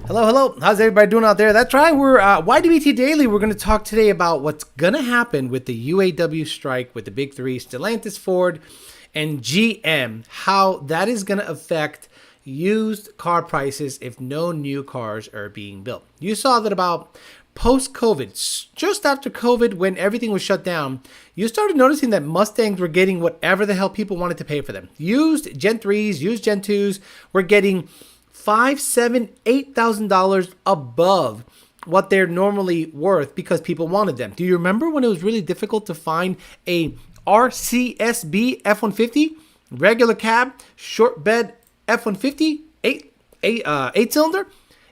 Hello, hello. How's everybody doing out there? That's right. We're YWT Daily. We're going to talk today about what's going to happen with the UAW strike with the big three, Stellantis, Ford, and GM. How that is going to affect used car prices if no new cars are being built. You saw that about post-COVID, just after COVID, when everything was shut down, you started noticing that Mustangs were getting whatever the hell people wanted to pay for them. Used Gen 3s, used Gen 2s were getting $5,000, $7,000, $8,000 above what they're normally worth because people wanted them. Do you remember when it was really difficult to find a RCSB F150, regular cab, short bed F150, eight cylinder?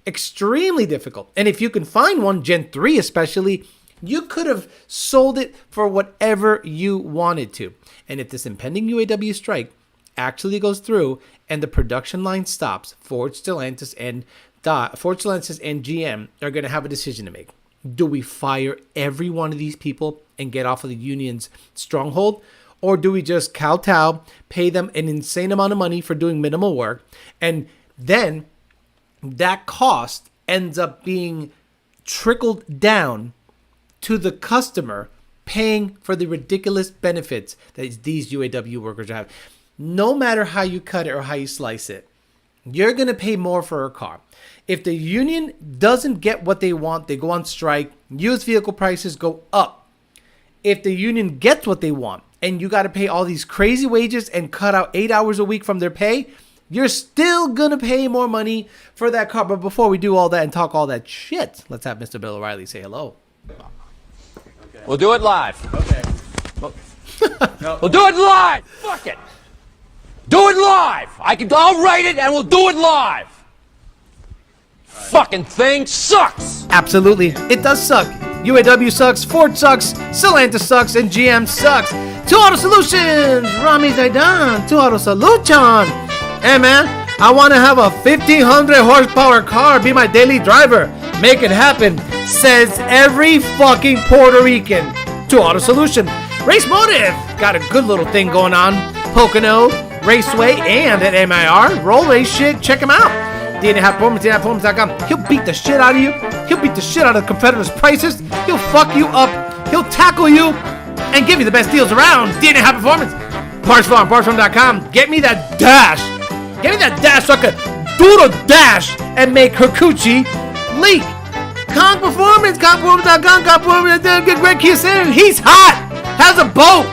Extremely difficult. And if you can find one, Gen 3 especially, you could have sold it for whatever you wanted to. And if this impending UAW strike actually goes through and the production line stops, Ford, Stellantis, and GM are going to have a decision to make. Do we fire every one of these people and get off of the union's stronghold? Or do we just kowtow, pay them an insane amount of money for doing minimal work, and then that cost ends up being trickled down to the customer paying for the ridiculous benefits that these UAW workers have? No matter how you cut it or how you slice it, you're going to pay more for a car. If the union doesn't get what they want, they go on strike, used vehicle prices go up. If the union gets what they want and you got to pay all these crazy wages and cut out 8 hours a week from their pay, you're still going to pay more money for that car. But before we do all that and talk all that shit, let's have Mr. Bill O'Reilly say hello. Okay. We'll do it live. Okay. We'll do it live. Fuck it. Do it live. I'll write it and we'll do it live. Fucking thing sucks. Absolutely. It does suck. UAW sucks, Ford sucks, Stellantis sucks, and GM sucks. Two Auto Solutions, Rami Zaidan, Two Auto Solution. Hey man, I want to have a 1,500 horsepower car be my daily driver. Make it happen, says every fucking Puerto Rican. Two Auto Solution. Race Motive, got a good little thing going on. Pocono, Raceway, and at MIR. Roll race shit, check him out. DNAHperformance.com. He'll beat the shit out of you. He'll beat the shit out of competitors' prices. He'll fuck you up. He'll tackle you and give you the best deals around. DNA Performance. PartsFarm.com. Get me that dash. Get me that dash so I can doodle dash and make her coochie leak. Kong Performance. KongPerformance.com. KongPerformance. Get Greg Kiyosin. He's hot. Has a boat.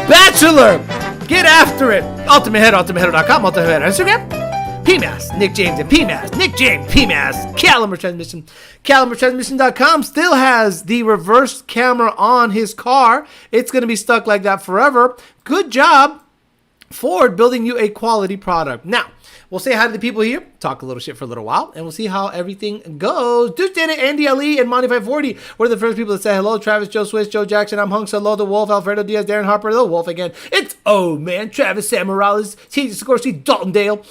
Bachelor. Get after it. UltimateHead.com. UltimateHead on Instagram. PMAS, Nick James and PMAS, Nick James, PMAS, Caliber Transmission. CaliberTransmission.com still has the reverse camera on his car. It's going to be stuck like that forever. Good job, Ford, building you a quality product. Now, we'll say hi to the people here, talk a little shit for a little while, and we'll see how everything goes. Deuce Data, Andy Ali, and Monty 540 were the first people to say hello. Travis, Joe Swiss, Joe Jackson, I'm Hung Solo, The Wolf, Alfredo Diaz, Darren Harper, The Wolf again. It's man, Travis, Sam Morales, T.J. Sikorsky, Dalton Dale.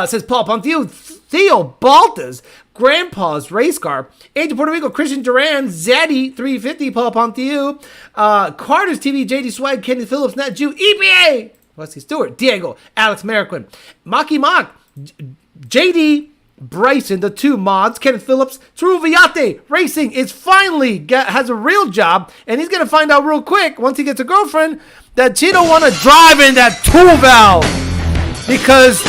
Says Paul Ponthio, Theo Baltas, Grandpa's Race Car, Angel Puerto Rico, Christian Duran, Zaddy 350, Paul Ponthio, Carter's TV, JD Swag, Kenny Phillips, Nat Jew, EPA, Wesley Stewart, Diego, Alex Mariquin, Maki Mock, JD Bryson, the two mods, Kenneth Phillips, True Viate Racing is finally has a real job, and he's gonna find out real quick once he gets a girlfriend that she don't want to drive in that tool valve because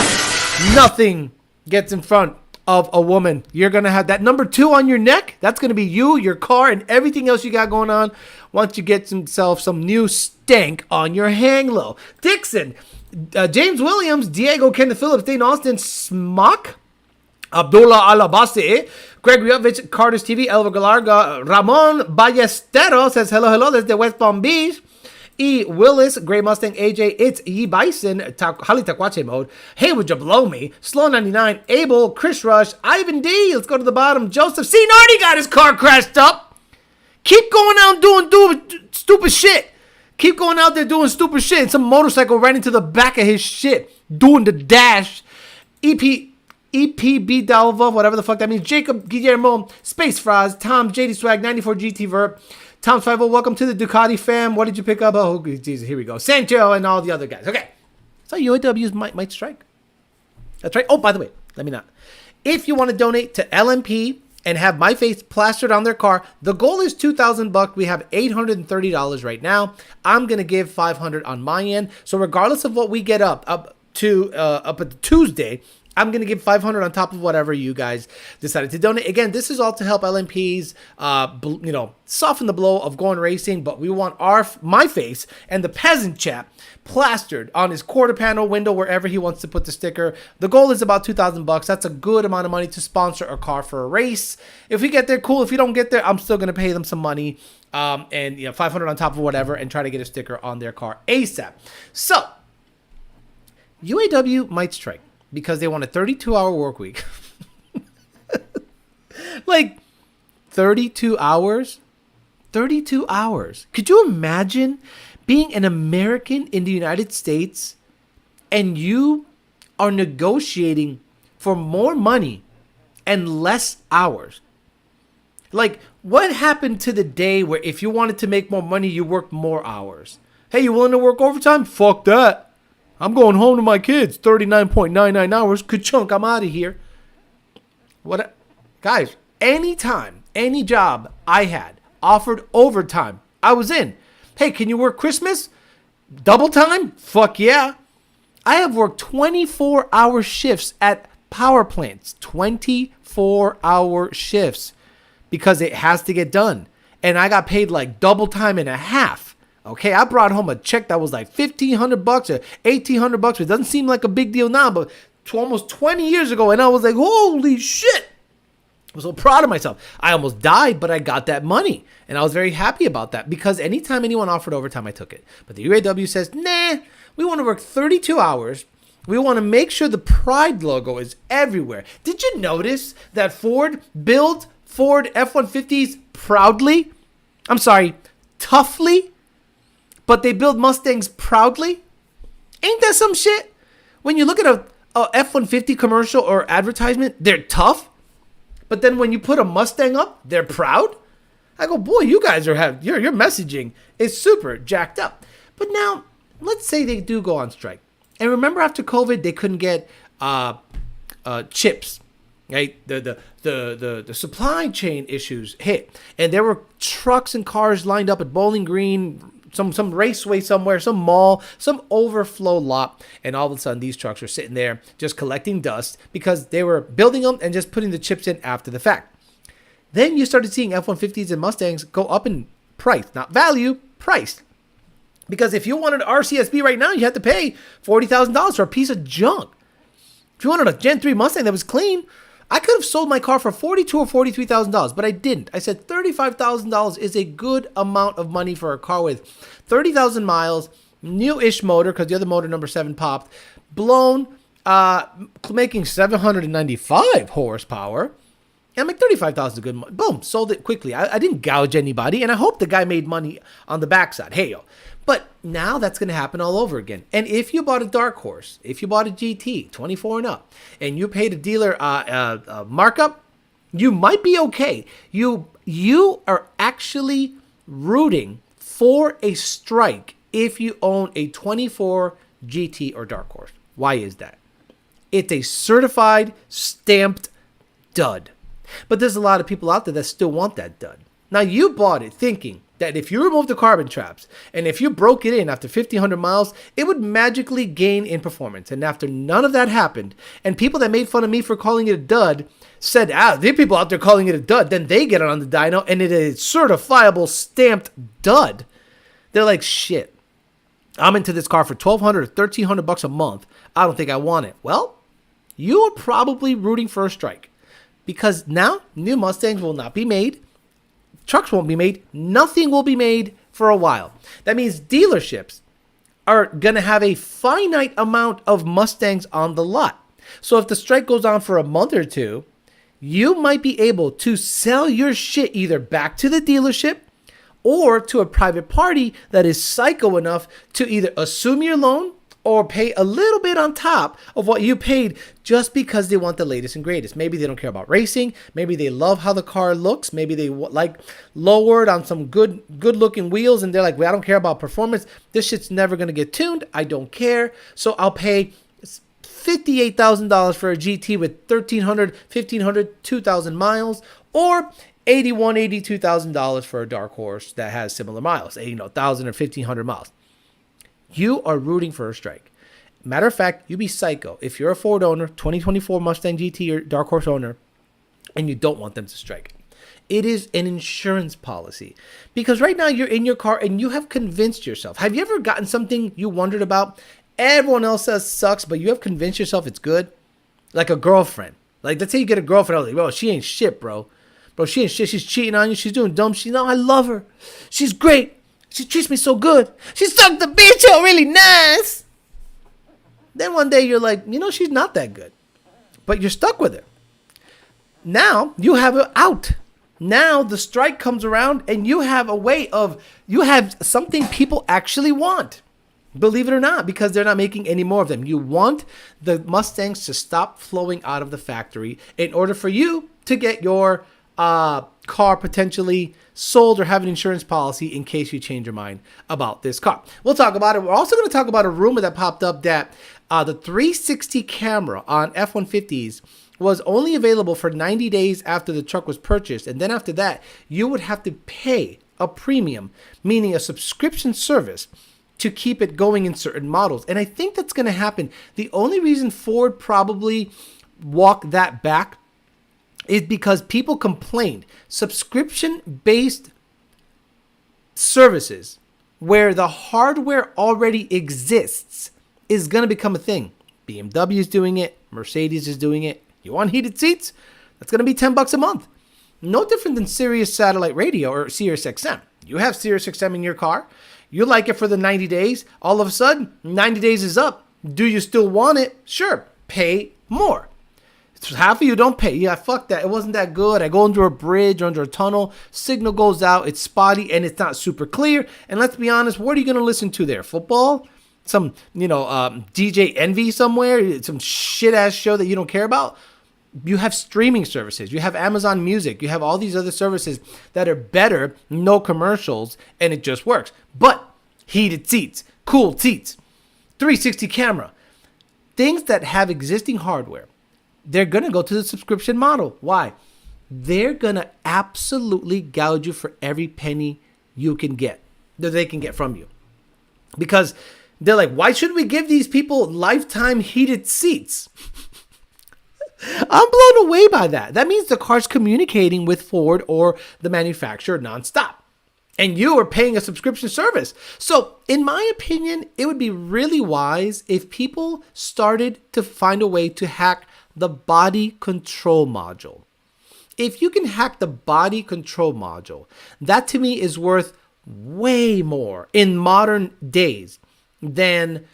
nothing gets in front of a woman. You're going to have that number 2 on your neck. That's going to be you, your car, and everything else you got going on once you get yourself some new stank on your hang low. Dixon, James Williams, Diego, Kenneth Phillips, Dane Austin, Smock, Abdullah Alabasi, Gregory Upvich, Carter's TV, Elva Galarga, Ramon Ballesteros says hello, that's the West Palm Beach. E. Willis, Gray Mustang, AJ, It's E. Bison, Hali Takwache mode. Hey, would you blow me? Slow 99, Abel, Chris Rush, Ivan D. Let's go to the bottom. Joseph C. Nardi got his car crashed up. Keep going out doing stupid shit. Keep going out there doing stupid shit. And some motorcycle ran into the back of his shit, doing the dash. EPB Dalva, whatever the fuck that means. Jacob Guillermo, Space Fries, Tom, JD Swag, 94 GT Vert. Tom Fivel, welcome to the Ducati fam. What did you pick up? Oh, Jesus, here we go. Sancho and all the other guys. Okay. So UAWs might strike. That's right. Oh, by the way, let me not. If you want to donate to LMP and have my face plastered on their car, the goal is $2,000. We have $830 right now. I'm going to give $500 on my end. So regardless of what we get up at Tuesday, I'm going to give $500 on top of whatever you guys decided to donate. Again, this is all to help LMPs, soften the blow of going racing, but we want my face and the peasant chap plastered on his quarter panel window wherever he wants to put the sticker. The goal is about $2,000. That's a good amount of money to sponsor a car for a race. If we get there, cool. If we don't get there, I'm still going to pay them some money, and $500 on top of whatever, and try to get a sticker on their car ASAP. So, UAW might strike because they want a 32-hour work week. Like, 32 hours? 32 hours. Could you imagine being an American in the United States and you are negotiating for more money and less hours? Like, what happened to the day where if you wanted to make more money, you worked more hours? Hey, you willing to work overtime? Fuck that. I'm going home to my kids. 39.99 hours. Ka-chunk, I'm out of here. Guys, anytime, any job I had offered overtime, I was in. Hey, can you work Christmas? Double time? Fuck yeah. I have worked 24-hour shifts at power plants. 24-hour shifts because it has to get done. And I got paid like double time and a half. Okay, I brought home a check that was like $1,500 or $1,800. It doesn't seem like a big deal now, but almost 20 years ago, and I was like, holy shit. I was so proud of myself. I almost died, but I got that money. And I was very happy about that because anytime anyone offered overtime, I took it. But the UAW says, nah, we want to work 32 hours. We want to make sure the Pride logo is everywhere. Did you notice that Ford built Ford F-150s proudly? I'm sorry, toughly? But they build Mustangs proudly? Ain't that some shit? When you look at a F-150 commercial or advertisement, they're tough. But then when you put a Mustang up, they're proud. I go, boy, you guys your messaging is super jacked up. But now, let's say they do go on strike. And remember after COVID, they couldn't get chips. Right? The supply chain issues hit. And there were trucks and cars lined up at Bowling Green, some raceway somewhere, some mall, some overflow lot, and all of a sudden these trucks are sitting there just collecting dust because they were building them and just putting the chips in after the fact. Then you started seeing F-150s and Mustangs go up in price, not value, price. Because if you wanted an RCSB right now, you had to pay $40,000 for a piece of junk. If you wanted a Gen 3 Mustang that was clean, I could have sold my car for $42,000 or $43,000, but I didn't. I said $35,000 is a good amount of money for a car with 30,000 miles, new-ish motor, because the other motor, number 7, popped, blown, making 795 horsepower. And I'm like, $35,000 is good money. Boom, sold it quickly. I didn't gouge anybody, and I hope the guy made money on the backside. Hey, yo. But now that's going to happen all over again. And if you bought a Dark Horse, if you bought a GT, 24 and up, and you paid a dealer markup, you might be okay. You are actually rooting for a strike if you own a 24 GT or Dark Horse. Why is that? It's a certified, stamped dud. But there's a lot of people out there that still want that dud. Now, you bought it thinking that if you remove the carbon traps and if you broke it in after 1,500 miles, it would magically gain in performance. And after none of that happened, and people that made fun of me for calling it a dud said, there are people out there calling it a dud, then they get it on the dyno and it is certifiable stamped dud. They're like, shit, I'm into this car for $1,200 or $1,300 a month. I don't think I want it. Well, you are probably rooting for a strike because now new Mustangs will not be made. Trucks won't be made. Nothing will be made for a while. That means dealerships are going to have a finite amount of Mustangs on the lot. So if the strike goes on for a month or two, you might be able to sell your shit either back to the dealership or to a private party that is psycho enough to either assume your loan or pay a little bit on top of what you paid just because they want the latest and greatest. Maybe they don't care about racing. Maybe they love how the car looks. Maybe they like lowered on some good looking wheels and they're like, well, I don't care about performance. This shit's never going to get tuned. I don't care. So I'll pay $58,000 for a GT with 1,300, 1,500, 2,000 miles, or $81,000, $82,000 for a dark horse that has similar miles, 1,000 or 1,500 miles. You are rooting for a strike. Matter of fact, you'd be psycho if you're a Ford owner, 2024 Mustang GT or dark horse owner, and you don't want them to strike. It is an insurance policy, because right now you're in your car and you have convinced yourself. Have you ever gotten something you wondered about? Everyone else says sucks, but you have convinced yourself it's good. Like a girlfriend. Like, let's say you get a girlfriend. I was like, bro, she ain't shit, bro. Bro, she ain't shit. She's cheating on you. She's doing dumb shit. No, I love her. She's great. She treats me so good. She sucked the bitch out really nice. Then one day you're like, she's not that good. But you're stuck with her. Now you have her out. Now the strike comes around and you have you have something people actually want. Believe it or not, because they're not making any more of them. You want the Mustangs to stop flowing out of the factory in order for you to get your car potentially sold or have an insurance policy in case you change your mind about this car. We'll talk about it. We're also going to talk about a rumor that popped up that the 360 camera on F-150s was only available for 90 days after the truck was purchased. And then after that, you would have to pay a premium, meaning a subscription service, to keep it going in certain models. And I think that's going to happen. The only reason Ford probably walked that back is because people complained. Subscription-based services where the hardware already exists is going to become a thing. BMW is doing it. Mercedes is doing it. You want heated seats? That's going to be $10 a month. No different than Sirius Satellite Radio or Sirius XM. You have Sirius XM in your car. You like it for the 90 days. All of a sudden, 90 days is up. Do you still want it? Sure. Pay more. Half of you don't pay. Yeah, fuck that. It wasn't that good. I go under a bridge or under a tunnel. Signal goes out. It's spotty and it's not super clear. And let's be honest, what are you going to listen to there? Football? Some, DJ Envy somewhere? Some shit-ass show that you don't care about? You have streaming services. You have Amazon Music. You have all these other services that are better, no commercials, and it just works. But heated seats, cool seats, 360 camera, things that have existing hardware, they're going to go to the subscription model. Why? They're going to absolutely gouge you for every penny you can get, that they can get from you. Because they're like, why should we give these people lifetime heated seats? I'm blown away by that. That means the car's communicating with Ford or the manufacturer nonstop. And you are paying a subscription service. So, in my opinion, it would be really wise if people started to find a way to hack the body control module. If you can hack the body control module, that to me is worth way more in modern days than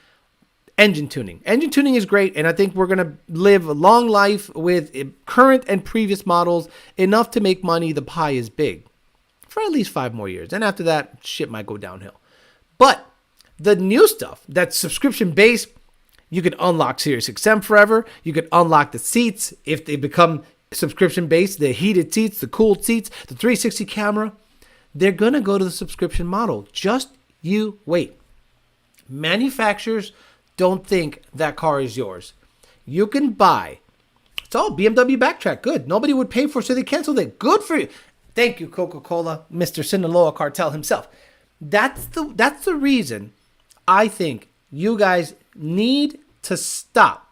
engine tuning. Engine tuning is great, and I think we're going to live a long life with current and previous models, enough to make money. The pie is big for at least 5 more years. And after that, shit might go downhill. But the new stuff that's subscription-based, you can unlock Sirius XM forever. You can unlock the seats if they become subscription-based, the heated seats, the cooled seats, the 360 camera. They're going to go to the subscription model. Just you wait. Manufacturers don't think that car is yours. You can buy. It's all BMW backtrack. Good. Nobody would pay for it, so they canceled it. Good for you. Thank you, Coca-Cola, Mr. Sinaloa cartel himself. That's the reason I think you guys need to stop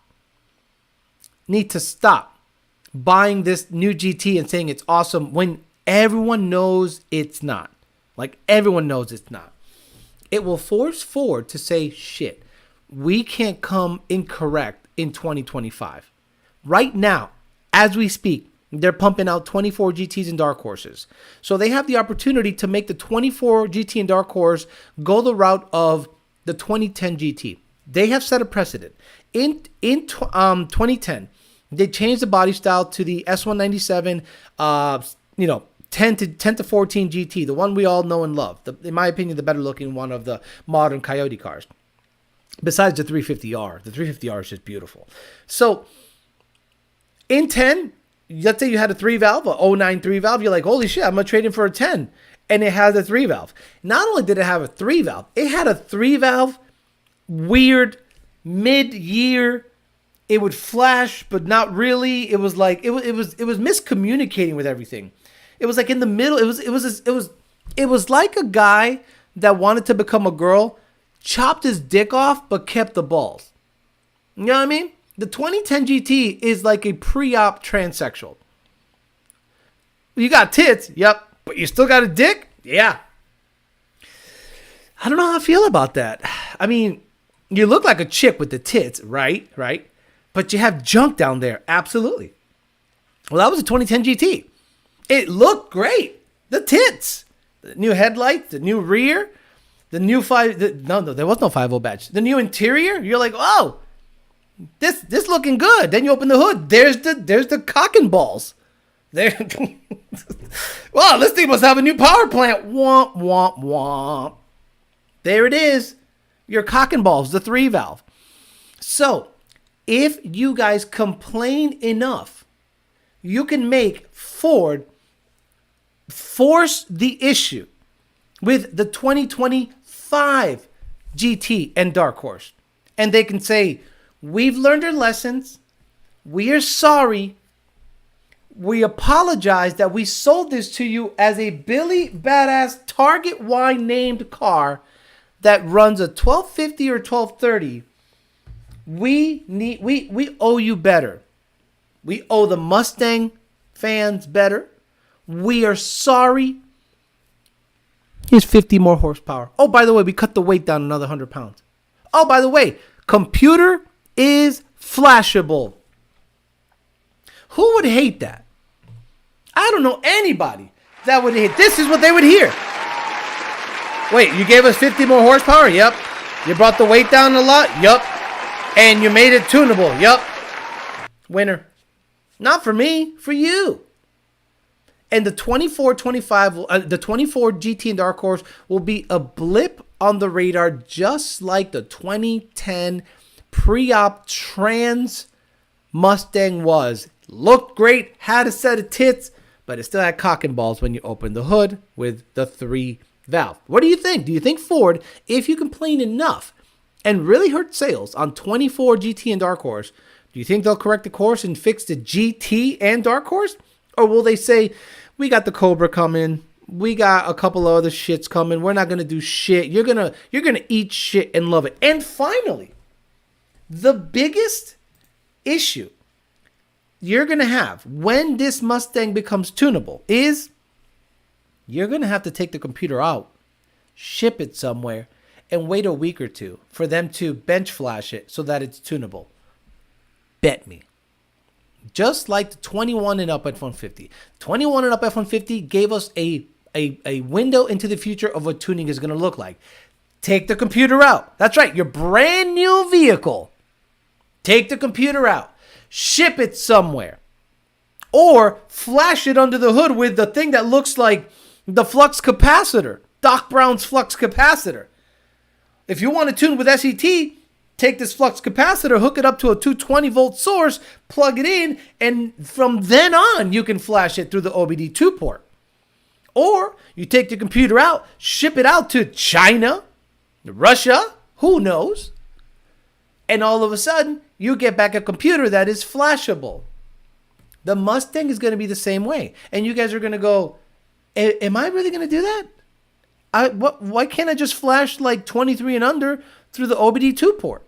buying this new GT and saying it's awesome when everyone knows it's not. Like, everyone knows it's not. It will force Ford to say, shit, we can't come incorrect in 2025. Right now, as we speak, they're pumping out 24 GTs and Dark Horses. So they have the opportunity to make the 24 GT and Dark Horse go the route of the 2010 GT. They have set a precedent. In 2010, they changed the body style to the S197, 10 to 14 GT, the one we all know and love. In my opinion, the better looking one of the modern Coyote cars. Besides the 350R. The 350R is just beautiful. So, in 10, let's say you had a 3-valve, a 09 3-valve. You're like, holy shit, I'm going to trade in for a 10. And it has a 3-valve. Not only did it have a 3-valve, it had a 3-valve, weird, mid-year it would flash, but not really. It was like it was miscommunicating with everything. It was like in the middle. It was like a guy that wanted to become a girl, chopped his dick off, but kept the balls. You know what I mean? The 2010 GT is like a pre-op transsexual. You got tits, yep, but you still got a dick, yeah. I don't know how I feel about that. I mean, you look like a chick with the tits, right? But you have junk down there, absolutely. Well, that was a 2010 GT. It looked great. The tits, the new headlights, the new rear, the new no, there was no 5.0 badge. The new interior, you're like, oh, this looking good. Then you open the hood, there's the cock and balls. There. Well, this thing must have a new power plant. Womp, womp, womp. There it is. Your cock and balls, the 3-valve. So, if you guys complain enough, you can make Ford force the issue with the 2025 GT and Dark Horse. And they can say, we've learned our lessons. We are sorry. We apologize that we sold this to you as a Billy Badass Target Y named car that runs a 1250 or 1230. We owe you better. We owe the Mustang fans better. We are sorry. Here's 50 more horsepower. Oh, by the way, we cut the weight down another 100 pounds. Oh, by the way, computer is flashable. Who would hate that? I don't know anybody that would hate. This is what they would hear. Wait, you gave us 50 more horsepower? Yep. You brought the weight down a lot? Yup. And you made it tunable? Yup. Winner. Not for me, for you. And the 24 GT and Dark Horse will be a blip on the radar, just like the 2010 pre-op trans Mustang was. Looked great, had a set of tits, but it still had cock and balls when you opened the hood with the 3-valve. What do you think? Do you think Ford, if you complain enough and really hurt sales on 24 GT and Dark Horse, do you think they'll correct the course and fix the GT and Dark Horse? Or will they say, we got the Cobra coming, we got a couple of other shits coming, we're not going to do shit, you're gonna eat shit and love it. And finally, the biggest issue you're going to have when this Mustang becomes tunable is you're going to have to take the computer out, ship it somewhere, and wait a week or two for them to bench flash it so that it's tunable. Bet me. Just like the 21 and up F150. 21 and up F150 gave us a window into the future of what tuning is going to look like. Take the computer out. That's right, your brand new vehicle. Take the computer out. Ship it somewhere. Or flash it under the hood with the thing that looks like the flux capacitor. Doc Brown's flux capacitor. If you want to tune with SET, take this flux capacitor, hook it up to a 220-volt source, plug it in, and from then on, you can flash it through the OBD2 port. Or you take the computer out, ship it out to China, Russia, who knows? And all of a sudden, you get back a computer that is flashable. The Mustang is going to be the same way. And you guys are going to go, am I really going to do that? Why can't I just flash like 23 and under through the OBD2 port?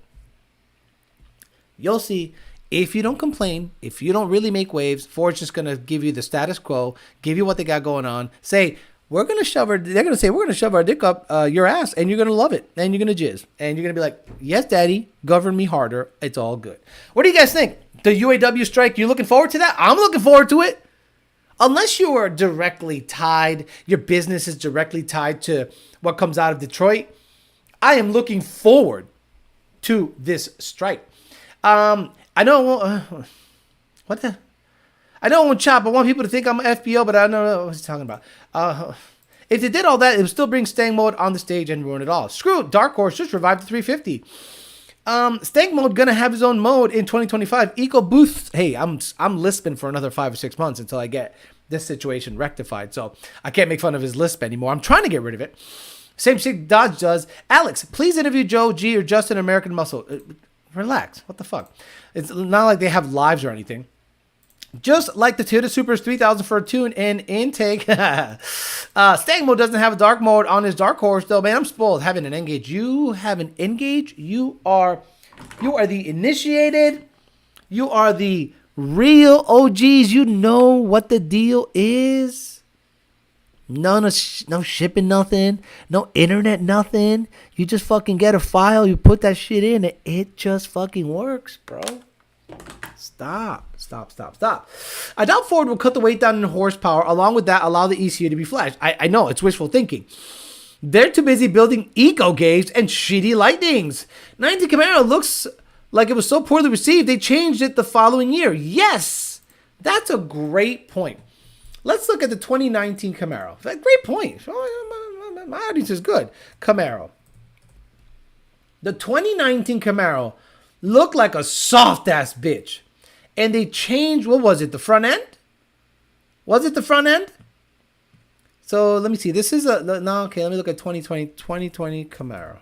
You'll see. If you don't complain, if you don't really make waves, Ford's just going to give you the status quo, give you what they got going on, say, they're going to shove our dick up your ass, and you're going to love it, and you're going to jizz, and you're going to be like, yes, daddy, govern me harder. It's all good. What do you guys think? The UAW strike, you looking forward to that? I'm looking forward to it. Unless you are directly tied, your business is directly tied to what comes out of Detroit, I am looking forward to this strike. I know, I don't want chop. I want people to think I'm an FBO, but I don't know what he's talking about. If they did all that, it would still bring Stang mode on the stage and ruin it all. Screw it. Dark Horse just revived the 350. Stang mode gonna have his own mode in 2025. Eco Boost. Hey, I'm lisping for another 5 or 6 months until I get this situation rectified. So I can't make fun of his lisp anymore. I'm trying to get rid of it. Same shit Dodge does. Alex, please interview Joe G or Justin American Muscle. Relax. What the fuck? It's not like they have lives or anything. Just like the Toyota Supers 3000 for a tune and intake. Stang mode doesn't have a dark mode on his dark horse though. Man, I'm spoiled having an N-Gage. You have an N-Gage. You are the initiated. You are the real OGs. You know what the deal is. No shipping, nothing. No internet, nothing. You just fucking get a file. You put that shit in, and it just fucking works, bro. Stop. I doubt Ford will cut the weight down in horsepower. Along with that, allow the ECU to be flashed. I know, it's wishful thinking. They're too busy building eco gaves and shitty lightnings. 19 Camaro looks like it was so poorly received, they changed it the following year. Yes, that's a great point. Let's look at the 2019 Camaro. Great point. My audience is good. Camaro. The 2019 Camaro looked like a soft-ass bitch. And they changed, what was it, the front end? Was it the front end? So let me see. This is let me look at 2020 Camaro.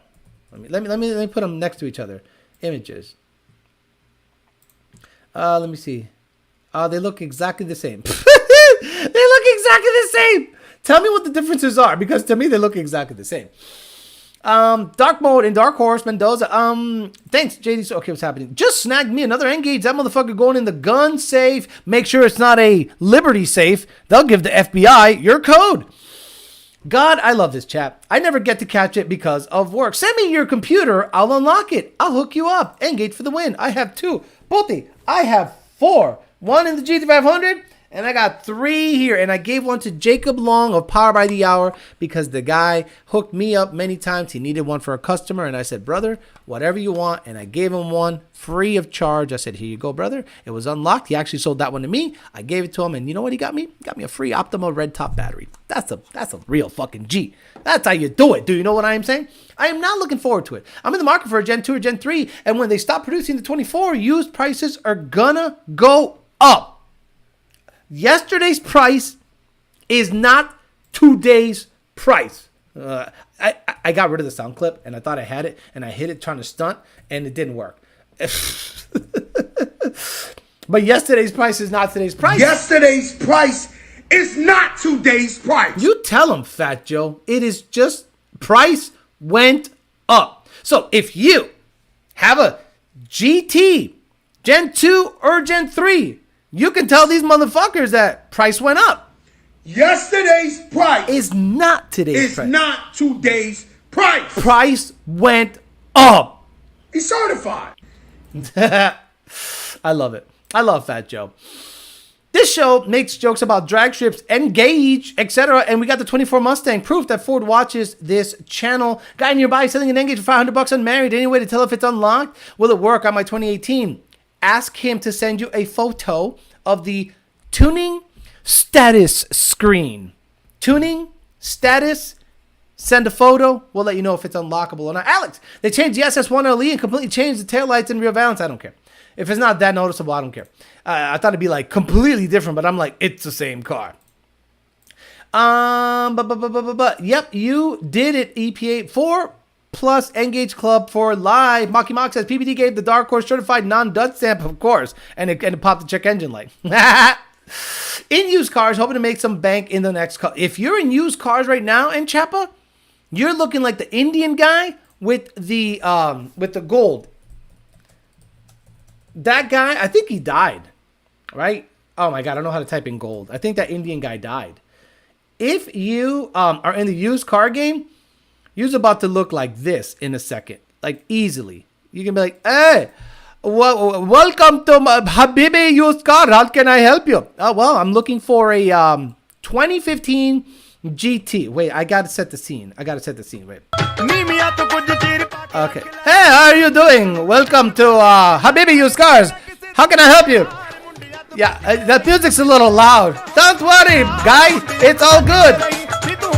Let me put them next to each other. Images. Let me see. They look exactly the same. They look exactly the same. Tell me what the differences are, because to me they look exactly the same. Dark mode in Dark Horse Mendoza. Thanks, JD. So, okay, what's happening? Just snagged me another N-Gage. That motherfucker going in the gun safe. Make sure it's not a Liberty safe. They'll give the FBI your code. God, I love this chat. I never get to catch it because of work. Send me your computer. I'll unlock it. I'll hook you up. N-Gage for the win. I have 2. Puti, I have 4. 1 in the GT500. And I got 3 here, and I gave one to Jacob Long of Power by the Hour because the guy hooked me up many times. He needed one for a customer, and I said, brother, whatever you want. And I gave him one free of charge. I said, here you go, brother. It was unlocked. He actually sold that one to me. I gave it to him, and you know what he got me? He got me a free Optima red top battery. That's a real fucking G. That's how you do it. Do you know what I am saying? I am not looking forward to it. I'm in the market for a Gen 2 or Gen 3, and when they stop producing the 24, used prices are gonna go up. Yesterday's price is not today's price. I got rid of the sound clip, and I thought I had it, and I hit it trying to stunt, and it didn't work. But yesterday's price is not today's price. Yesterday's price is not today's price. You tell him, Fat Joe. It is just price went up. So if you have a GT, Gen 2 or Gen 3, you can tell these motherfuckers that price went up. Yesterday's price is not today's price. It's not today's price. Price went up. He's certified. I love it. I love Fat Joe. This show makes jokes about drag strips, N-Gage, etc. And we got the 24 Mustang. Proof that Ford watches this channel. Guy nearby selling an N-Gage for $500 unmarried. Any way to tell if it's unlocked? Will it work on my 2018? Ask him to send you a photo of the tuning status screen. Tuning status. Send a photo. We'll let you know if it's unlockable or not. Alex, they changed the SS1LE and completely changed the taillights and rear valance. I don't care. If it's not that noticeable, I don't care. I thought it'd be like completely different, but I'm like, it's the same car. Yep, you did it, EPA. 4+ N-Gage Club for live. Maki Mock says PBD gave the Dark Horse certified non-dud stamp, of course, and it popped the check engine light. In used cars, hoping to make some bank in the next car. If you're in used cars right now in Chapa, you're looking like the Indian guy with the gold. That guy, I think he died, right? Oh my God, I don't know how to type in gold. I think that Indian guy died. If you are in the used car game, you're about to look like this in a second, like easily. You can be like, hey, welcome to my Habibi used car. How can I help you? Oh, well, I'm looking for a 2015 GT. Wait, I got to set the scene. Wait. Okay. Hey, how are you doing? Welcome to Habibi used cars. How can I help you? Yeah, that music's a little loud. Don't worry, guy. It's all good.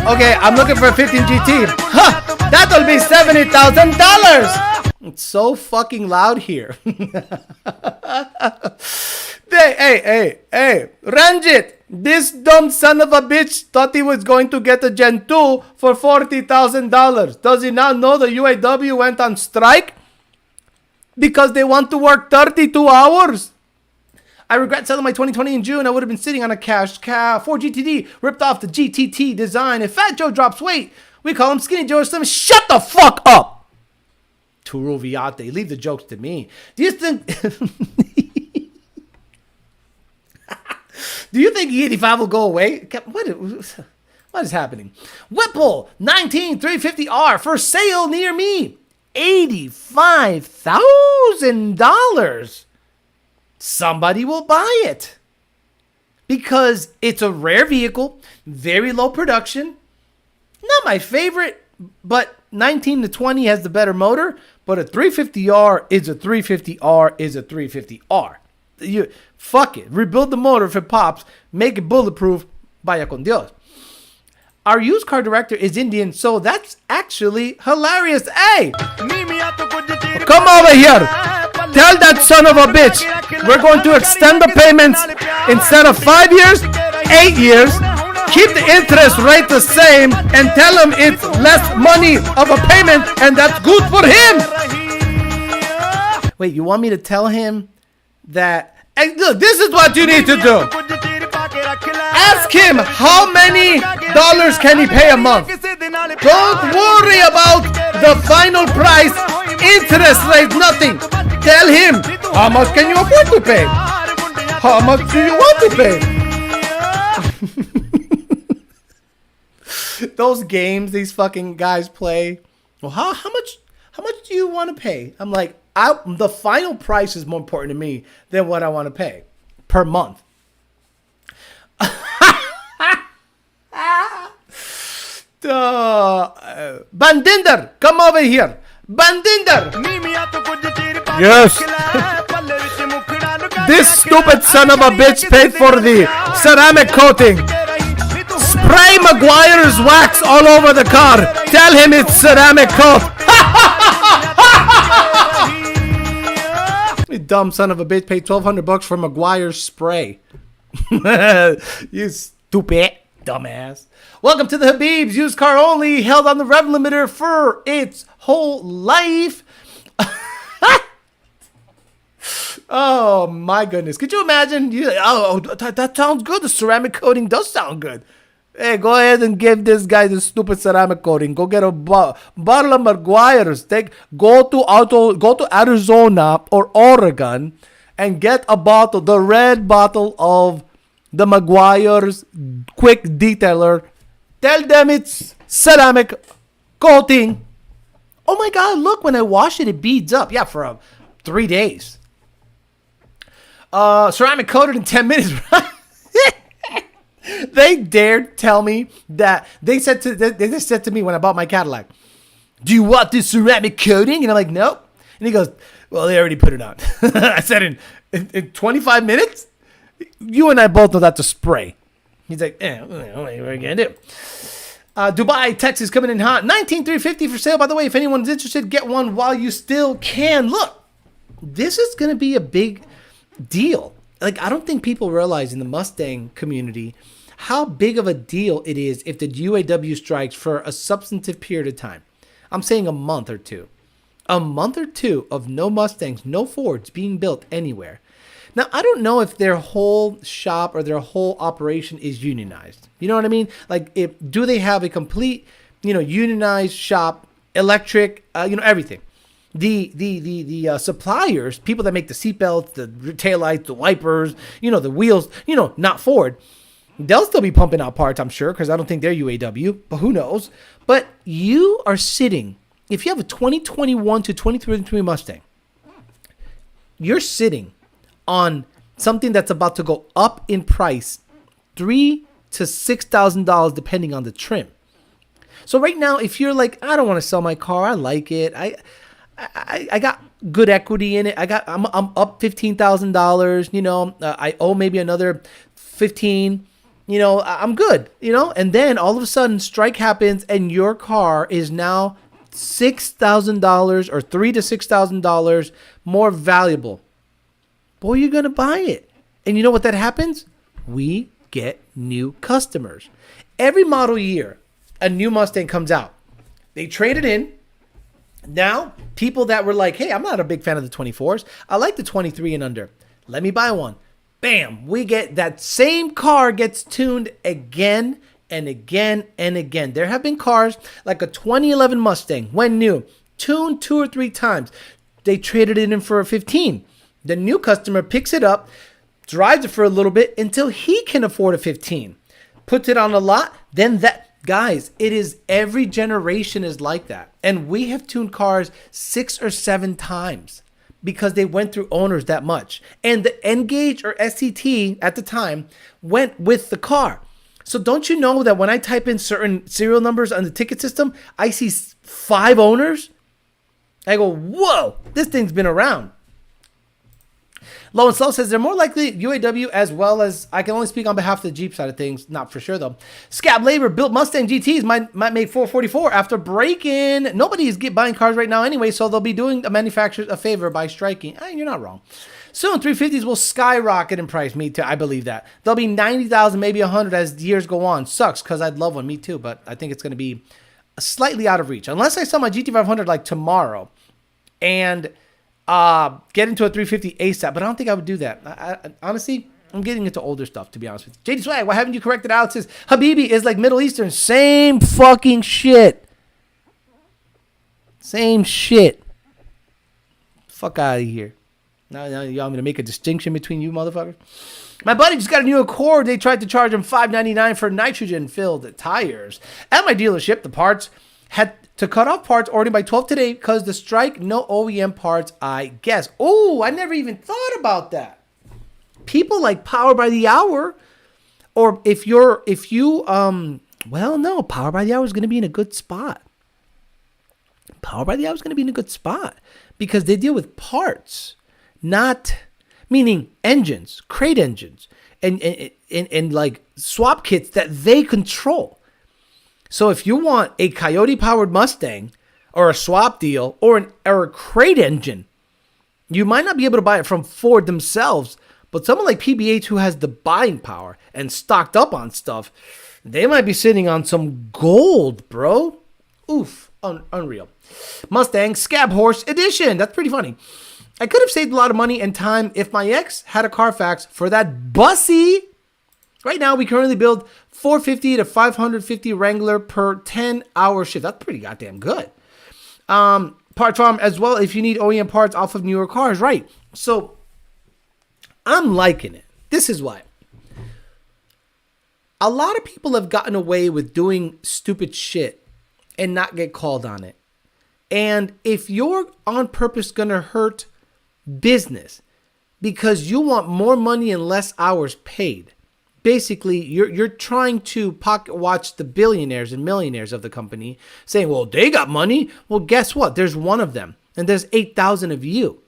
Okay, I'm looking for a 15 GT. Huh, that'll be $70,000. It's so fucking loud here. Hey, Ranjit. This dumb son of a bitch thought he was going to get a Gen 2 for $40,000. Does he not know the UAW went on strike? because they want to work 32 hours. I regret selling my 2020 in June. I would have been sitting on a cash cow. Ford GTD ripped off the GTT design. If Fat Joe drops weight, we call him Skinny Joe or Slim. Shut the fuck up. Turu Viate. Leave the jokes to me. Do you think... Do you think E85 will go away? What is happening? Whipple 19350R for sale near me. $85,000. Somebody will buy it because it's a rare vehicle, very low production. Not my favorite, but 19 to 20 has the better motor. But a 350R is a 350R is a 350R. Fuck it. Rebuild the motor if it pops. Make it bulletproof. Vaya con Dios. Our used car director is Indian, so that's actually hilarious. Hey! Come over here. Tell that son of a bitch we're going to extend the payments instead of 5 years, 8 years. Keep the interest rate the same and tell him it's less money of a payment and that's good for him. Wait, you want me to tell him that? Hey, look, this is what you need to do. Ask him how many dollars can he pay a month. Don't worry about the final price, interest rate, nothing. Tell him how much can you afford to pay. How much do you want to pay? Those games these fucking guys play. Well, how much do you want to pay? I'm like, the final price is more important to me than what I want to pay per month. Bandinder, come over here. Bandinder. Yes. This stupid son of a bitch paid for the ceramic coating. Spray Maguire's wax all over the car. Tell him it's ceramic coat. You dumb son of a bitch paid $1,200 for Maguire's spray. You stupid dumbass. Welcome to the Habib's used car only, held on the rev limiter for its whole life. Oh my goodness. Could you imagine? That sounds good. The ceramic coating does sound good. Hey, go ahead and give this guy the stupid ceramic coating. Go get a bottle of Maguire's. Go to Arizona or Oregon and get a bottle, the red bottle of the Maguire's quick detailer. Tell them it's ceramic coating. Oh my God, look, when I wash it, it beads up. Yeah, for 3 days. Ceramic coated in 10 minutes. They dared tell me that they just said to me when I bought my Cadillac, do you want this ceramic coating? And I'm like, nope. And he goes, well, they already put it on. I said, in 25 minutes? You and I both know that's a spray. He's like, what are you going to do? Dubai, Texas, coming in hot. 19,350 for sale. By the way, if anyone's interested, get one while you still can. Look, this is going to be a big deal. Like, I don't think people realize in the Mustang community how big of a deal it is if the UAW strikes for a substantive period of time. I'm saying a month or two. A month or two of no Mustangs, no Fords being built anywhere. Now, I don't know if their whole shop or their whole operation is unionized. You know what I mean? Like, do they have a complete, unionized shop, electric, everything? The suppliers, people that make the seatbelts, the taillights, the wipers, the wheels, not Ford. They'll still be pumping out parts, I'm sure, because I don't think they're UAW, but who knows? But you are sitting, if you have a 2021 to 2023 Mustang, you're sitting on something that's about to go up in price, $3,000 to $6,000 depending on the trim. So right now, if you're like, I don't want to sell my car, I like it, I got good equity in it, I'm up $15,000, I owe maybe another 15. I'm good, and then all of a sudden strike happens and your car is now $6,000 or $3,000 to $6,000 more valuable. Boy, you're going to buy it. And you know what that happens? We get new customers. Every model year, a new Mustang comes out. They trade it in. Now, people that were like, hey, I'm not a big fan of the 24s. I like the 23 and under. Let me buy one. Bam, we get that same car gets tuned again and again and again. There have been cars like a 2011 Mustang, when new, tuned 2 or 3 times. They traded it in for a 15. The new customer picks it up, drives it for a little bit until he can afford a 15. Puts it on the lot, then that... Guys, it is every generation is like that. And we have tuned cars 6 or 7 times because they went through owners that much. And the N-Gauge or SCT at the time went with the car. So don't you know that when I type in certain serial numbers on the ticket system, I see 5 owners? I go, whoa, this thing's been around. Low and Slow says they're more likely UAW as well as, I can only speak on behalf of the Jeep side of things, not for sure though. Scab Labor built Mustang GTs might make 444 after break-in. Nobody's buying cars right now anyway, so they'll be doing the manufacturers a favor by striking. You're not wrong. Soon 350s will skyrocket in price. Me too, I believe that. They'll be 90,000, maybe 100 as years go on. Sucks because I'd love one, me too, but I think it's going to be slightly out of reach. Unless I sell my GT500 like tomorrow and... get into a 350 ASAP, but I don't think I would do that. I honestly, I'm getting into older stuff, to be honest with you. JD Swag, why haven't you corrected Alex's Habibi is like Middle Eastern? Same fucking shit. Same shit. Fuck out of here. Now y'all want me to make a distinction between you motherfuckers? My buddy just got a new Accord. They tried to charge him $5.99 for nitrogen-filled tires. At my dealership, the parts had to cut off parts ordered by 12 today because the strike, no OEM parts, I guess. Oh, I never even thought about that. People like Power by the Hour, or no, Power by the Hour is going to be in a good spot. Power by the Hour is going to be in a good spot because they deal with parts, not meaning engines, crate engines, and like swap kits that they control. So if you want a Coyote-powered Mustang or a swap deal or a crate engine, you might not be able to buy it from Ford themselves, but someone like PBH who has the buying power and stocked up on stuff, they might be sitting on some gold, bro. Oof, unreal. Mustang Scab Horse Edition. That's pretty funny. I could have saved a lot of money and time if my ex had a Carfax for that bussy. Right now, we currently build 450 to 550 Wrangler per 10-hour shift. That's pretty goddamn good. Part farm as well if you need OEM parts off of newer cars. Right. So, I'm liking it. This is why. A lot of people have gotten away with doing stupid shit and not get called on it. And if you're on purpose going to hurt business because you want more money and less hours paid, basically, you're trying to pocket watch the billionaires and millionaires of the company, saying, well, they got money. Well, guess what? There's one of them, and there's 8,000 of you.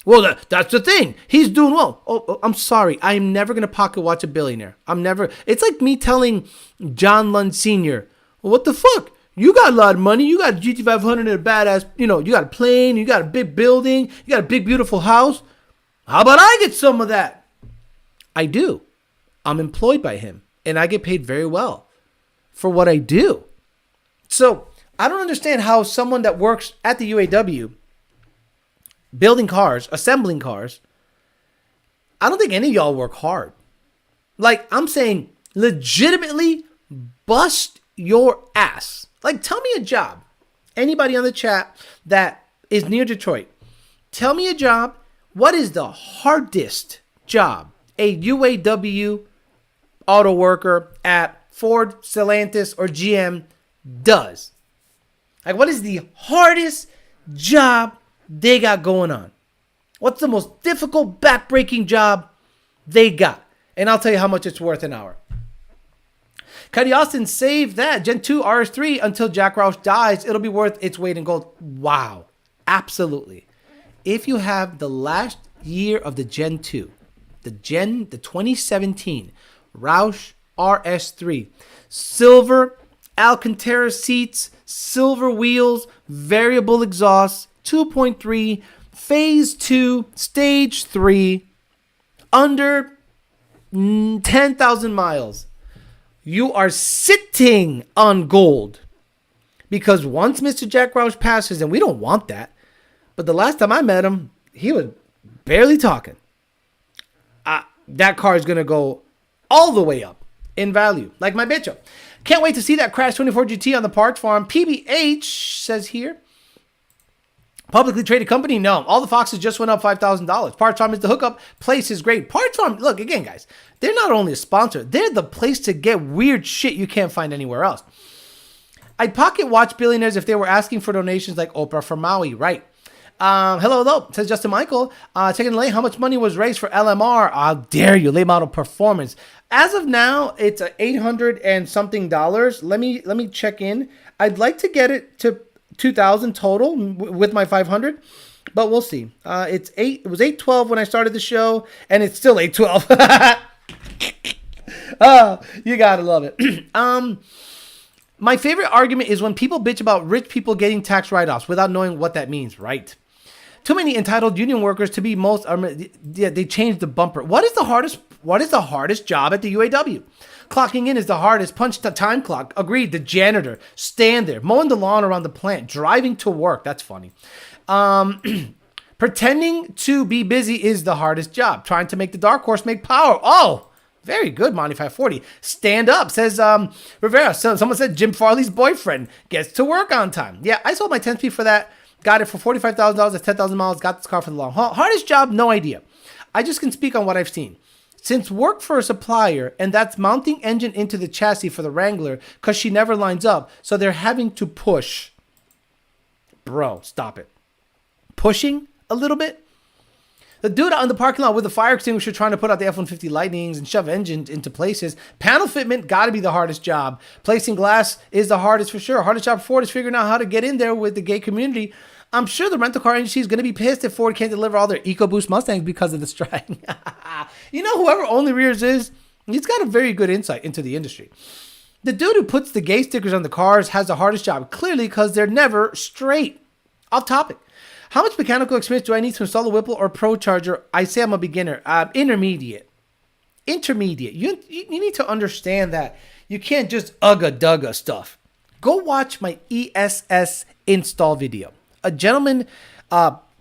Well, that's the thing. He's doing well. Oh, I'm sorry. I'm never going to pocket watch a billionaire. It's like me telling John Lund Sr., well, what the fuck? You got a lot of money. You got a GT500 and a badass, you got a plane. You got a big building. You got a big, beautiful house. How about I get some of that? I do. I'm employed by him, and I get paid very well for what I do. So I don't understand how someone that works at the UAW, building cars, assembling cars, I don't think any of y'all work hard. Like, I'm saying, legitimately bust your ass. Like, tell me a job. Anybody on the chat that is near Detroit, tell me a job. What is the hardest job a UAW auto worker at Ford, Stellantis, or GM does? Like, what is the hardest job they got going on? What's the most difficult, back-breaking job they got? And I'll tell you how much it's worth an hour. Cuddy Austin, save that. Gen 2 RS3 until Jack Roush dies. It'll be worth its weight in gold. Wow. Absolutely. If you have the last year of the Gen 2, the 2017 Roush RS3, silver Alcantara seats, silver wheels, variable exhaust, 2.3, phase 2, stage 3, under 10,000 miles. You are sitting on gold Because once Mr. Jack Roush passes, and we don't want that, but the last time I met him, he was barely talking. That car is going to go all the way up in value, like my bitch up. Can't wait to see that Crash 24 GT on the parts farm. PBH says here. Publicly traded company? No. All the Foxes just went up $5,000. Parts Farm is the hookup. Place is great. Parts Farm, look, again, guys, they're not only a sponsor, they're the place to get weird shit you can't find anywhere else. I'd pocket watch billionaires if they were asking for donations like Oprah from Maui, right? Hello, says Justin Michael. Taking late, how much money was raised for LMR? How dare you, late model performance. As of now, it's $800 and something. Let me check in. I'd like to get it to 2,000 total with my 500, but we'll see. It was 812 when I started the show, and it's still 812. Oh, you gotta love it. My favorite argument is when people bitch about rich people getting tax write-offs without knowing what that means, right? Too many entitled union workers to be most. They changed the bumper. What is the hardest job at the UAW? Clocking in is the hardest. Punch the time clock. Agreed. The janitor. Stand there. Mowing the lawn around the plant. Driving to work. That's funny. Pretending to be busy is the hardest job. Trying to make the dark horse make power. Oh, very good, Monty 540. Stand up, says Rivera. So someone said Jim Farley's boyfriend gets to work on time. Yeah, I sold my 10-speed for that. Got it for $45,000. That's 10,000 miles. Got this car for the long haul. Hardest job, no idea. I just can speak on what I've seen. Since work for a supplier, and that's mounting engine into the chassis for the Wrangler because she never lines up, so they're having to push. Bro, stop it. Pushing a little bit? The dude out in the parking lot with the fire extinguisher trying to put out the F-150 Lightnings and shove engines into places. Panel fitment got to be the hardest job. Placing glass is the hardest for sure. Hardest job for Ford is figuring out how to get in there with the gay community. I'm sure the rental car industry is going to be pissed if Ford can't deliver all their EcoBoost Mustangs because of the strike. You know, whoever Only Rears is, he's got a very good insight into the industry. The dude who puts the gay stickers on the cars has the hardest job, clearly because they're never straight. Off topic. How much mechanical experience do I need to install a Whipple or Pro Charger? I say I'm a beginner. Intermediate. You need to understand that you can't just ugga-dugga stuff. Go watch my ESS install video. A gentleman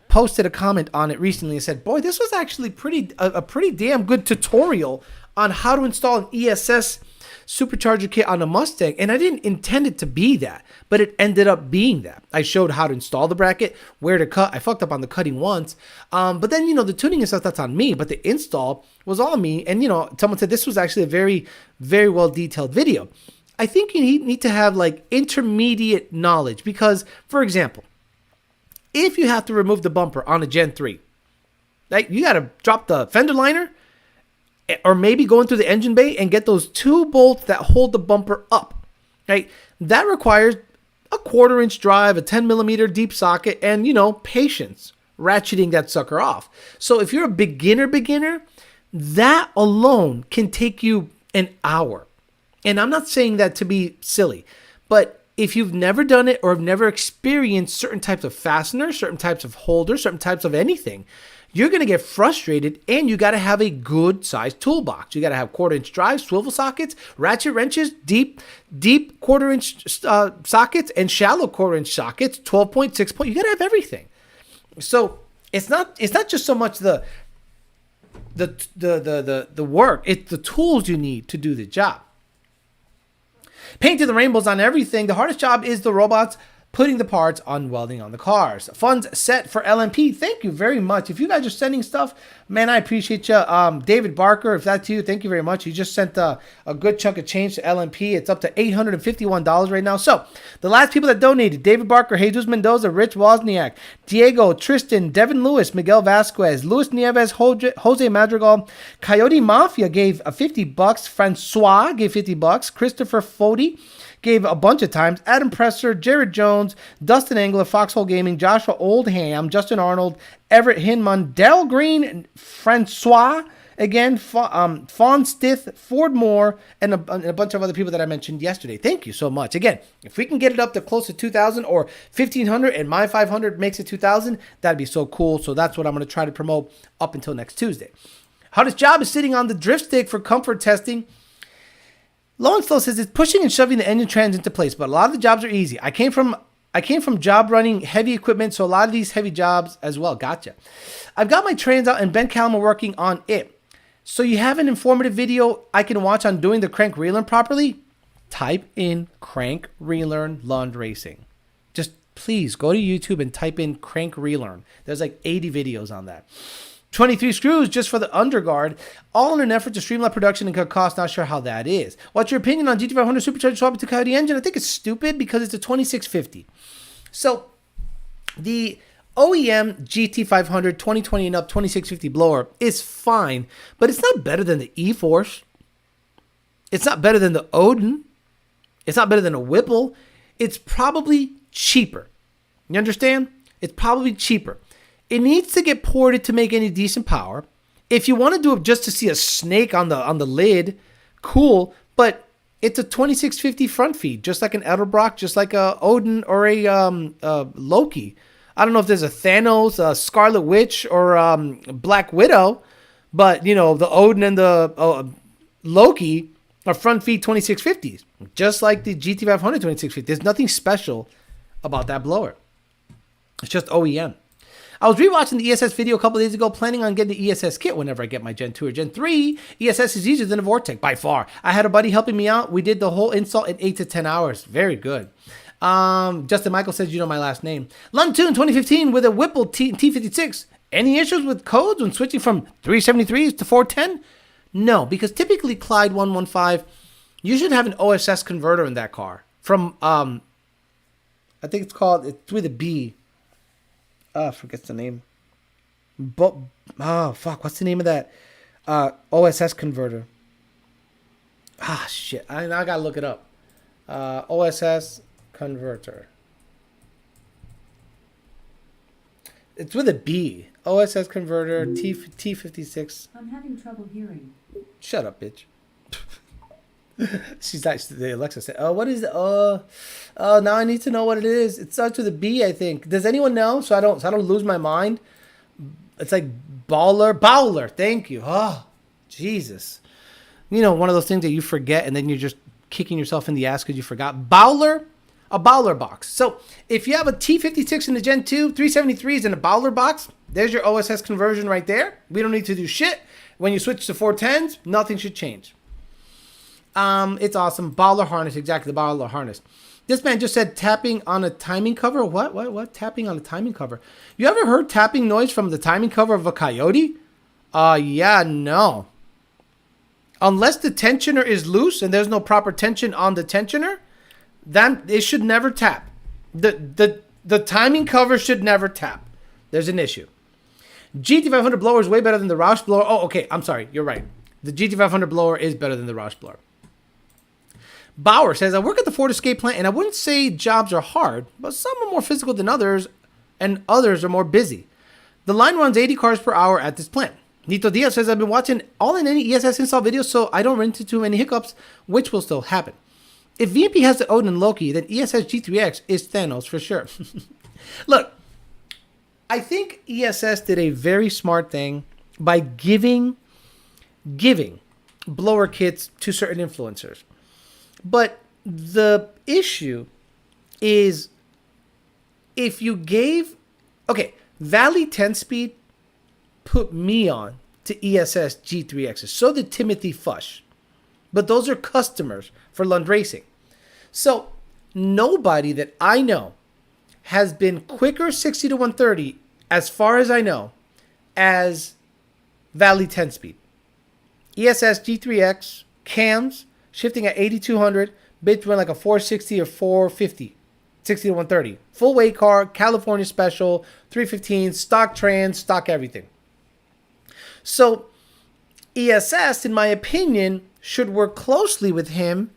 posted a comment on it recently and said, boy, this was actually a pretty damn good tutorial on how to install an ESS supercharger kit on a Mustang, and I didn't intend it to be that, but it ended up being that. I showed how to install the bracket, where to cut. I fucked up on the cutting once, but then, you know, the tuning and stuff, that's on me, but the install was on me, and, you know, someone said this was actually a very, very well detailed video. I think you need to have, like, intermediate knowledge, because, for example, if you have to remove the bumper on a Gen 3, right, you got to drop the fender liner, or maybe go into the engine bay and get those two bolts that hold the bumper up, right? That requires a 1/4-inch drive, a 10mm deep socket, and, you know, patience ratcheting that sucker off. So if you're a beginner, that alone can take you an hour. And I'm not saying that to be silly, but if you've never done it or have never experienced certain types of fasteners, certain types of holders, certain types of anything, you're going to get frustrated, and you got to have a good sized toolbox. You got to have 1/4-inch drives, swivel sockets, ratchet wrenches, deep 1/4-inch sockets, and shallow 1/4-inch sockets, 12-point, 6-point. You got to have everything. So it's not just so much the work. It's the tools you need to do the job. Painting the rainbows on everything. The hardest job is the robots putting the parts on welding on the cars. Funds set for LMP. Thank you very much. If you guys are sending stuff, man, I appreciate you. David Barker, if that's you, thank you very much. You just sent a good chunk of change to LMP. It's up to $851 right now. So the last people that donated: David Barker, Jesus Mendoza, Rich Wozniak, Diego, Tristan, Devin Lewis, Miguel Vasquez, Luis Nieves, Jose Madrigal, Coyote Mafia gave $50. Francois gave $50. Christopher Fody gave a bunch of times. Adam Presser, Jared Jones, Dustin Engler, Foxhole Gaming, Joshua Oldham, Justin Arnold, Everett Hinman, Del Green, Francois, again, Fawn Stith, Ford Moore, and a bunch of other people that I mentioned yesterday. Thank you so much. Again, if we can get it up to close to 2,000 or 1,500 and my 500 makes it 2,000, that'd be so cool. So that's what I'm going to try to promote up until next Tuesday. Hardest job is sitting on the drift stick for comfort testing. Long Slow says it's pushing and shoving the engine trans into place, but a lot of the jobs are easy. I came from job running heavy equipment, so a lot of these heavy jobs as well. Gotcha. I've got my trans out and Ben Callum are working on it. So you have an informative video I can watch on doing the crank relearn properly? Type in crank relearn Lund Racing. Just please go to YouTube and type in crank relearn. There's like 80 videos on that. 23 screws just for the underguard, all in an effort to streamline production and cut costs. Not sure how that is. What's your opinion on GT500 supercharged swapping to Coyote engine? I think it's stupid because it's a 2650. So the OEM GT500 2020 and up 2650 blower is fine, but it's not better than the E-Force. It's not better than the Odin. It's not better than a Whipple. It's probably cheaper. You understand? It's probably cheaper. It needs to get ported to make any decent power. If you want to do it just to see a snake on the lid, cool. But it's a 2650 front feed, just like an Edelbrock, just like a Odin or a Loki. I don't know if there's a Thanos, a Scarlet Witch, or Black Widow, but you know the Odin and the Loki are front feed 2650s, just like the GT500 2650. There's nothing special about that blower. It's just OEM. I was rewatching the ESS video a couple days ago, planning on getting the ESS kit whenever I get my Gen 2 or Gen 3. ESS is easier than a Vortec, by far. I had a buddy helping me out. We did the whole install in 8 to 10 hours. Very good. Justin Michael says, you know my last name. Lundtoon 2015 with a Whipple T56. Any issues with codes when switching from 373s to 410? No, because typically Clyde 115, you should have an OSS converter in that car. From, I think it's with a B. I forget the name. What's the name of that OSS converter? Shit. I gotta look it up. OSS converter. It's with a B. OSS converter T56. I'm having trouble hearing. Shut up, bitch. She's actually, Alexa said, what is it? Now I need to know what it is. It starts with a B, I think. Does anyone know? So I don't lose my mind. It's like Bowler. Thank you. Oh, Jesus. You know, one of those things that you forget and then you're just kicking yourself in the ass because you forgot. Bowler, a Bowler box. So if you have a T56 in the Gen 2, 373s in a Bowler box, there's your OSS conversion right there. We don't need to do shit. When you switch to 410s, nothing should change. It's awesome. Bowler harness, exactly, the Bowler harness. This man just said tapping on a timing cover. What? Tapping on a timing cover. You ever heard tapping noise from the timing cover of a Coyote? Yeah, no. Unless the tensioner is loose and there's no proper tension on the tensioner, then it should never tap. The timing cover should never tap. There's an issue. GT500 blower is way better than the Roush blower. Oh, okay, I'm sorry. You're right. The GT500 blower is better than the Roush blower. Bauer says, I work at the Ford Escape plant, and I wouldn't say jobs are hard, but some are more physical than others, and others are more busy. The line runs 80 cars per hour at this plant. Nito Diaz says, I've been watching all in any ESS install videos, so I don't run into too many hiccups, which will still happen. If VMP has the Odin and Loki, then ESS G3X is Thanos for sure. Look, I think ESS did a very smart thing by giving blower kits to certain influencers. But the issue is if you gave... Okay, Valley 10-speed put me on to ESS G3Xs. So did Timothy Fush. But those are customers for Lund Racing. So nobody that I know has been quicker 60 to 130, as far as I know, as Valley 10-speed. ESS G3X, cams, shifting at 8200, between like a 460 or 450, 60 to 130. Full weight car, California special, 315, stock trans, stock everything. So ESS, in my opinion, should work closely with him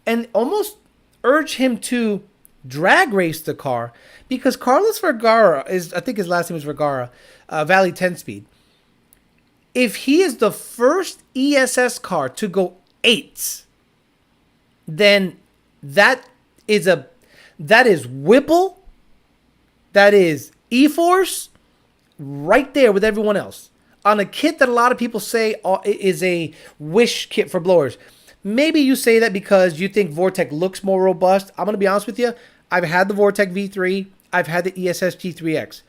and almost urge him to drag race the car, because Carlos Vergara is, I think his last name is Vergara, Valley 10-speed. If he is the first ESS car to go 8s, then that is Whipple, that is E-Force, right there with everyone else. On a kit that a lot of people say is a wish kit for blowers. maybe you say that because you think Vortec looks more robust. I'm going to be honest with you. I've had the Vortec V3. I've had the ESS G3X.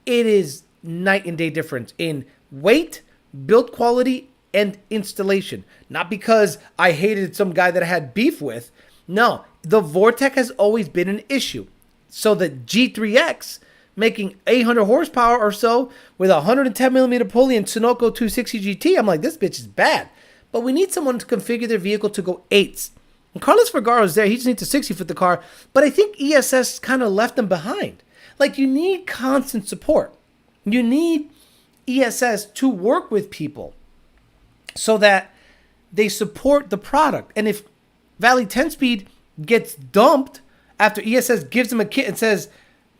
It is night and day difference in weight, build quality, and installation. Not because I hated some guy that I had beef with. No, the Vortec has always been an issue. So the G3X, making 800 horsepower or so with a 110 millimeter pulley and Sunoco 260 GT, I'm like, this bitch is bad. But we need someone to configure their vehicle to go 8s. And Carlos Vergara's there. He just needs to 60-foot the car. But I think ESS kind of left them behind. Like, you need constant support. You need ESS to work with people so that they support the product. And if Valley 10-speed gets dumped after ESS gives him a kit and says,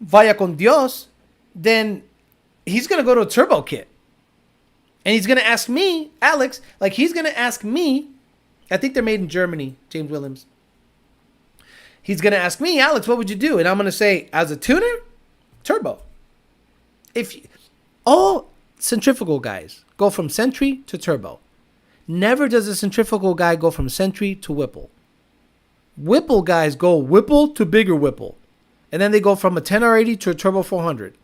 Vaya con Dios, then he's going to go to a turbo kit. And he's going to ask me, Alex, like he's going to ask me, I think they're made in Germany, James Williams. He's going to ask me, Alex, what would you do? And I'm going to say, as a tuner, turbo. All centrifugal guys go from Sentry to turbo. Never does a centrifugal guy go from Sentry to Whipple. Whipple guys go Whipple to bigger Whipple. And then they go from a 10R80 to a Turbo 400.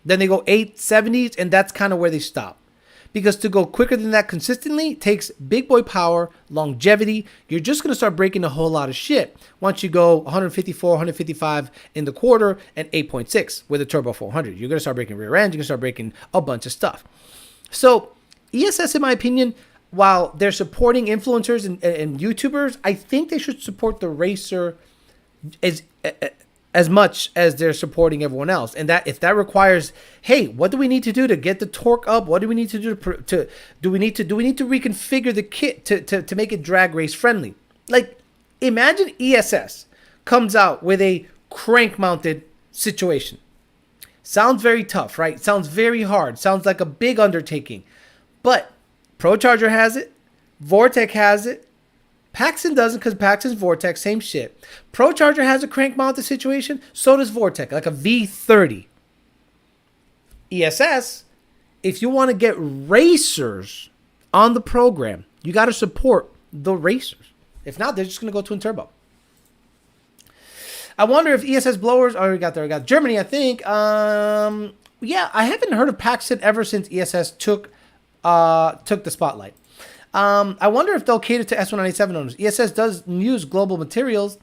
Then they go 870s, and that's kind of where they stop. Because to go quicker than that consistently takes big boy power, longevity. You're just going to start breaking a whole lot of shit once you go 154, 155 in the quarter and 8.6 with a Turbo 400. You're going to start breaking rear ends. You're going to start breaking a bunch of stuff. So ESS, in my opinion, while they're supporting influencers and YouTubers, I think they should support the racer as much as they're supporting everyone else. And that if that requires, hey, what do we need to do to get the torque up? What do we need to do to do we need to reconfigure the kit to make it drag race friendly? Like, imagine ESS comes out with a crank mounted situation. Sounds very tough, right? Sounds very hard. Sounds like a big undertaking. But ProCharger has it. Vortec has it. Paxton doesn't because Paxton's Vortec, same shit. ProCharger has a crank mounted situation. So does Vortec, like a V30. ESS, if you want to get racers on the program, you got to support the racers. If not, they're just going to go twin turbo. I wonder if ESS blowers. Oh, we got there. We got Germany, I think. Yeah, I haven't heard of Paxton ever since ESS took the spotlight. I wonder if they'll cater to S197 owners. ESS does use global materials.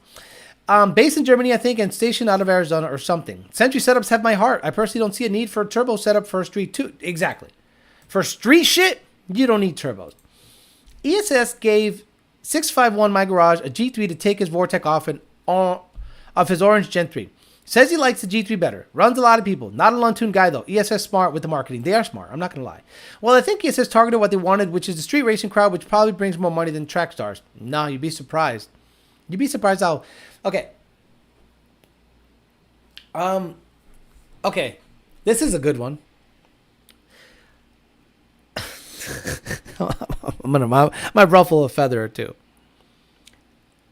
Based in Germany, I think, and stationed out of Arizona or something. Sentry setups have my heart. I personally don't see a need for a turbo setup for a street too. Exactly. For street shit, you don't need turbos. ESS gave 651 My Garage a G3 to take his Vortec off his orange Gen 3. Says he likes the G3 better. Runs a lot of people. Not a Luntoon guy, though. ESS smart with the marketing. They are smart. I'm not going to lie. Well, I think ESS targeted what they wanted, which is the street racing crowd, which probably brings more money than track stars. No, you'd be surprised. You'd be surprised how... Okay. Okay. This is a good one. I'm going to... My ruffle a feather or two.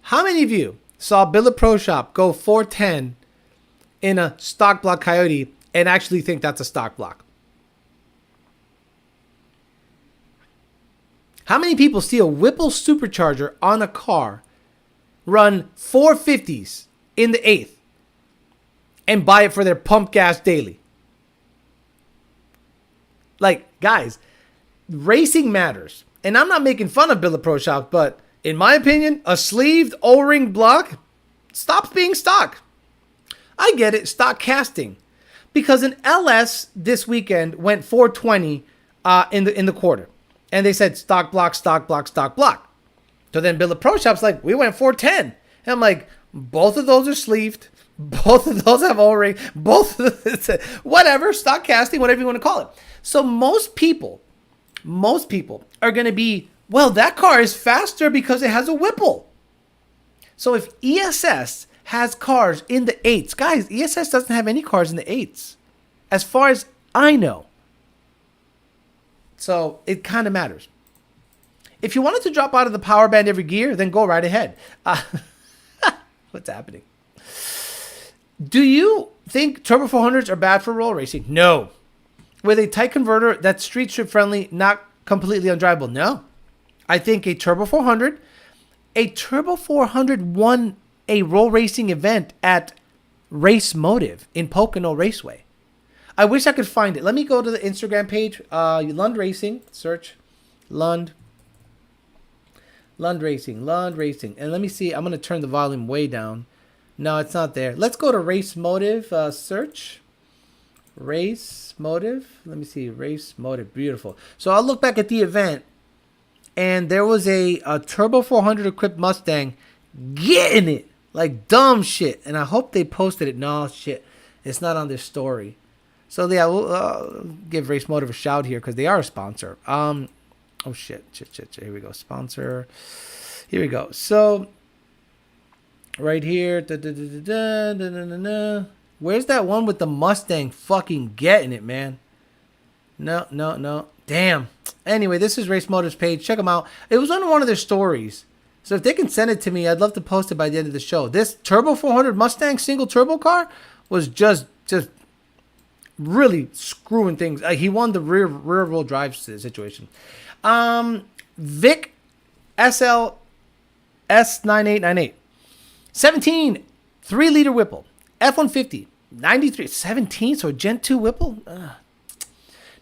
How many of you saw Billet Pro Shop go 410 in a stock block Coyote and actually think that's a stock block? How many people see a Whipple supercharger on a car, run 450s in the 8th, and buy it for their pump gas daily? Like, guys, racing matters. And I'm not making fun of Billet Pro Shop, but in my opinion, a sleeved O-ring block stops being stock. I get it, stock casting, because an LS this weekend went 420 in the quarter, and they said stock block, stock block, stock block. So then Billet Pro Shop's like, we went 410, and I'm like, both of those are sleeved, both of those have O-ring, both of them, whatever, stock casting, whatever you want to call it. So most people are going to be, well, that car is faster because it has a Whipple. So if ESS has cars in the 8s. Guys, ESS doesn't have any cars in the 8s, as far as I know. So it kind of matters. If you wanted to drop out of the power band every gear, then go right ahead. What's happening? Do you think Turbo 400s are bad for roll racing? No. With a tight converter that's street strip friendly, not completely undrivable? No. I think a Turbo 400 A Turbo 400 won a roll racing event at Race Motive in Pocono Raceway. I wish I could find it. Let me go to the Instagram page. Lund Racing. Search Lund Racing. And let me see. I'm going to turn the volume way down. No, it's not there. Let's go to Race Motive. Search. Race Motive. Let me see. Race Motive. Beautiful. So I'll look back at the event. And there was a Turbo 400 equipped Mustang getting it. Like dumb shit. And I hope they posted it. No, shit. It's not on their story. So yeah, we'll give Race Motive a shout here because they are a sponsor. Oh shit. Here we go. Sponsor. Here we go. So right here. Where's that one with the Mustang fucking getting it, man? No. Damn. Anyway, this is Race Motive's page. Check them out. It was on one of their stories. So if they can send it to me, I'd love to post it by the end of the show. This Turbo 400 Mustang single turbo car was just really screwing things. He won the rear wheel drive situation. Vic SL S9898. 17 3-liter Whipple. F150. 93. 17, so a Gen 2 Whipple?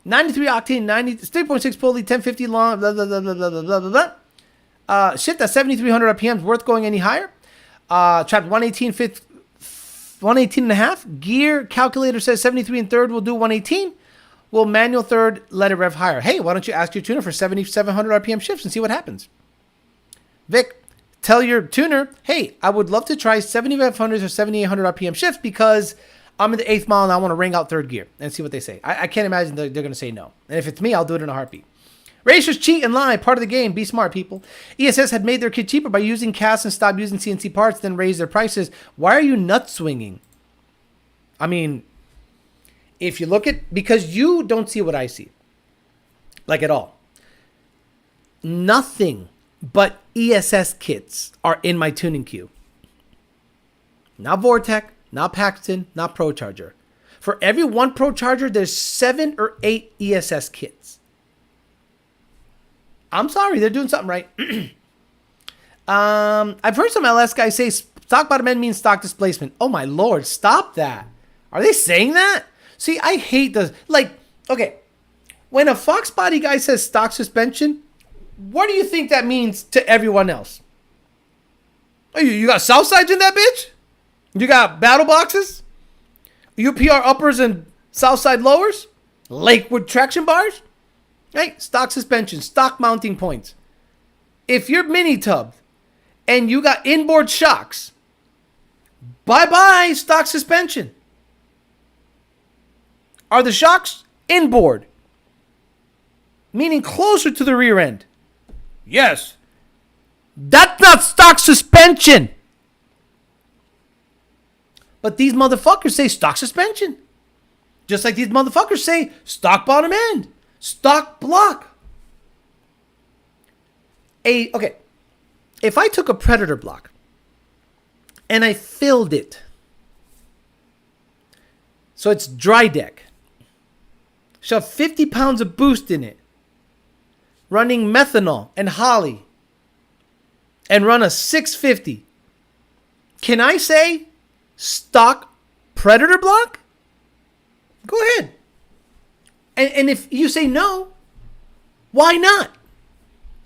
93 octane, 3.6 pulley, 1050 long, blah, blah, blah, blah, blah, blah, blah, blah. Shift at 7,300 RPMs, worth going any higher. Trapped 118 and a half. Gear calculator says 73 and third will do 118. Will manual third let it rev higher? Hey, why don't you ask your tuner for 7,700 RPM shifts and see what happens? Vic, tell your tuner, hey, I would love to try 7,500 or 7,800 RPM shifts because I'm in the 8th mile and I want to ring out third gear and see what they say. I can't imagine they're going to say no. And if it's me, I'll do it in a heartbeat. Racers cheat and lie, part of the game. Be smart, people. ESS had made their kit cheaper by using cast and stopped using CNC parts, then raised their prices. Why are you nut swinging? I mean, if you look at, because you don't see what I see, like at all. Nothing but ESS kits are in my tuning queue. Not Vortec, not Paxton, not ProCharger. For every one ProCharger, there's 7 or 8 ESS kits. I'm sorry, they're doing something right. I've heard some LS guys say stock bottom end means stock displacement. Oh my lord, stop that. Are they saying that? See, I hate the, okay, when a Fox body guy says stock suspension, what do you think that means to everyone else? Oh, you got south sides in that bitch? You got battle boxes? UPR uppers and south side lowers? Lakewood traction bars? Right? Stock suspension, stock mounting points. If you're mini tubbed and you got inboard shocks, bye-bye stock suspension. Are the shocks inboard? Meaning closer to the rear end? Yes. That's not stock suspension. But these motherfuckers say stock suspension. Just like these motherfuckers say stock bottom end. Stock block. Okay. If I took a Predator block and I filled it, so it's dry deck, shove 50 pounds of boost in it, running methanol and holly, and run a 650, can I say stock Predator block? Go ahead. And if you say no, why not?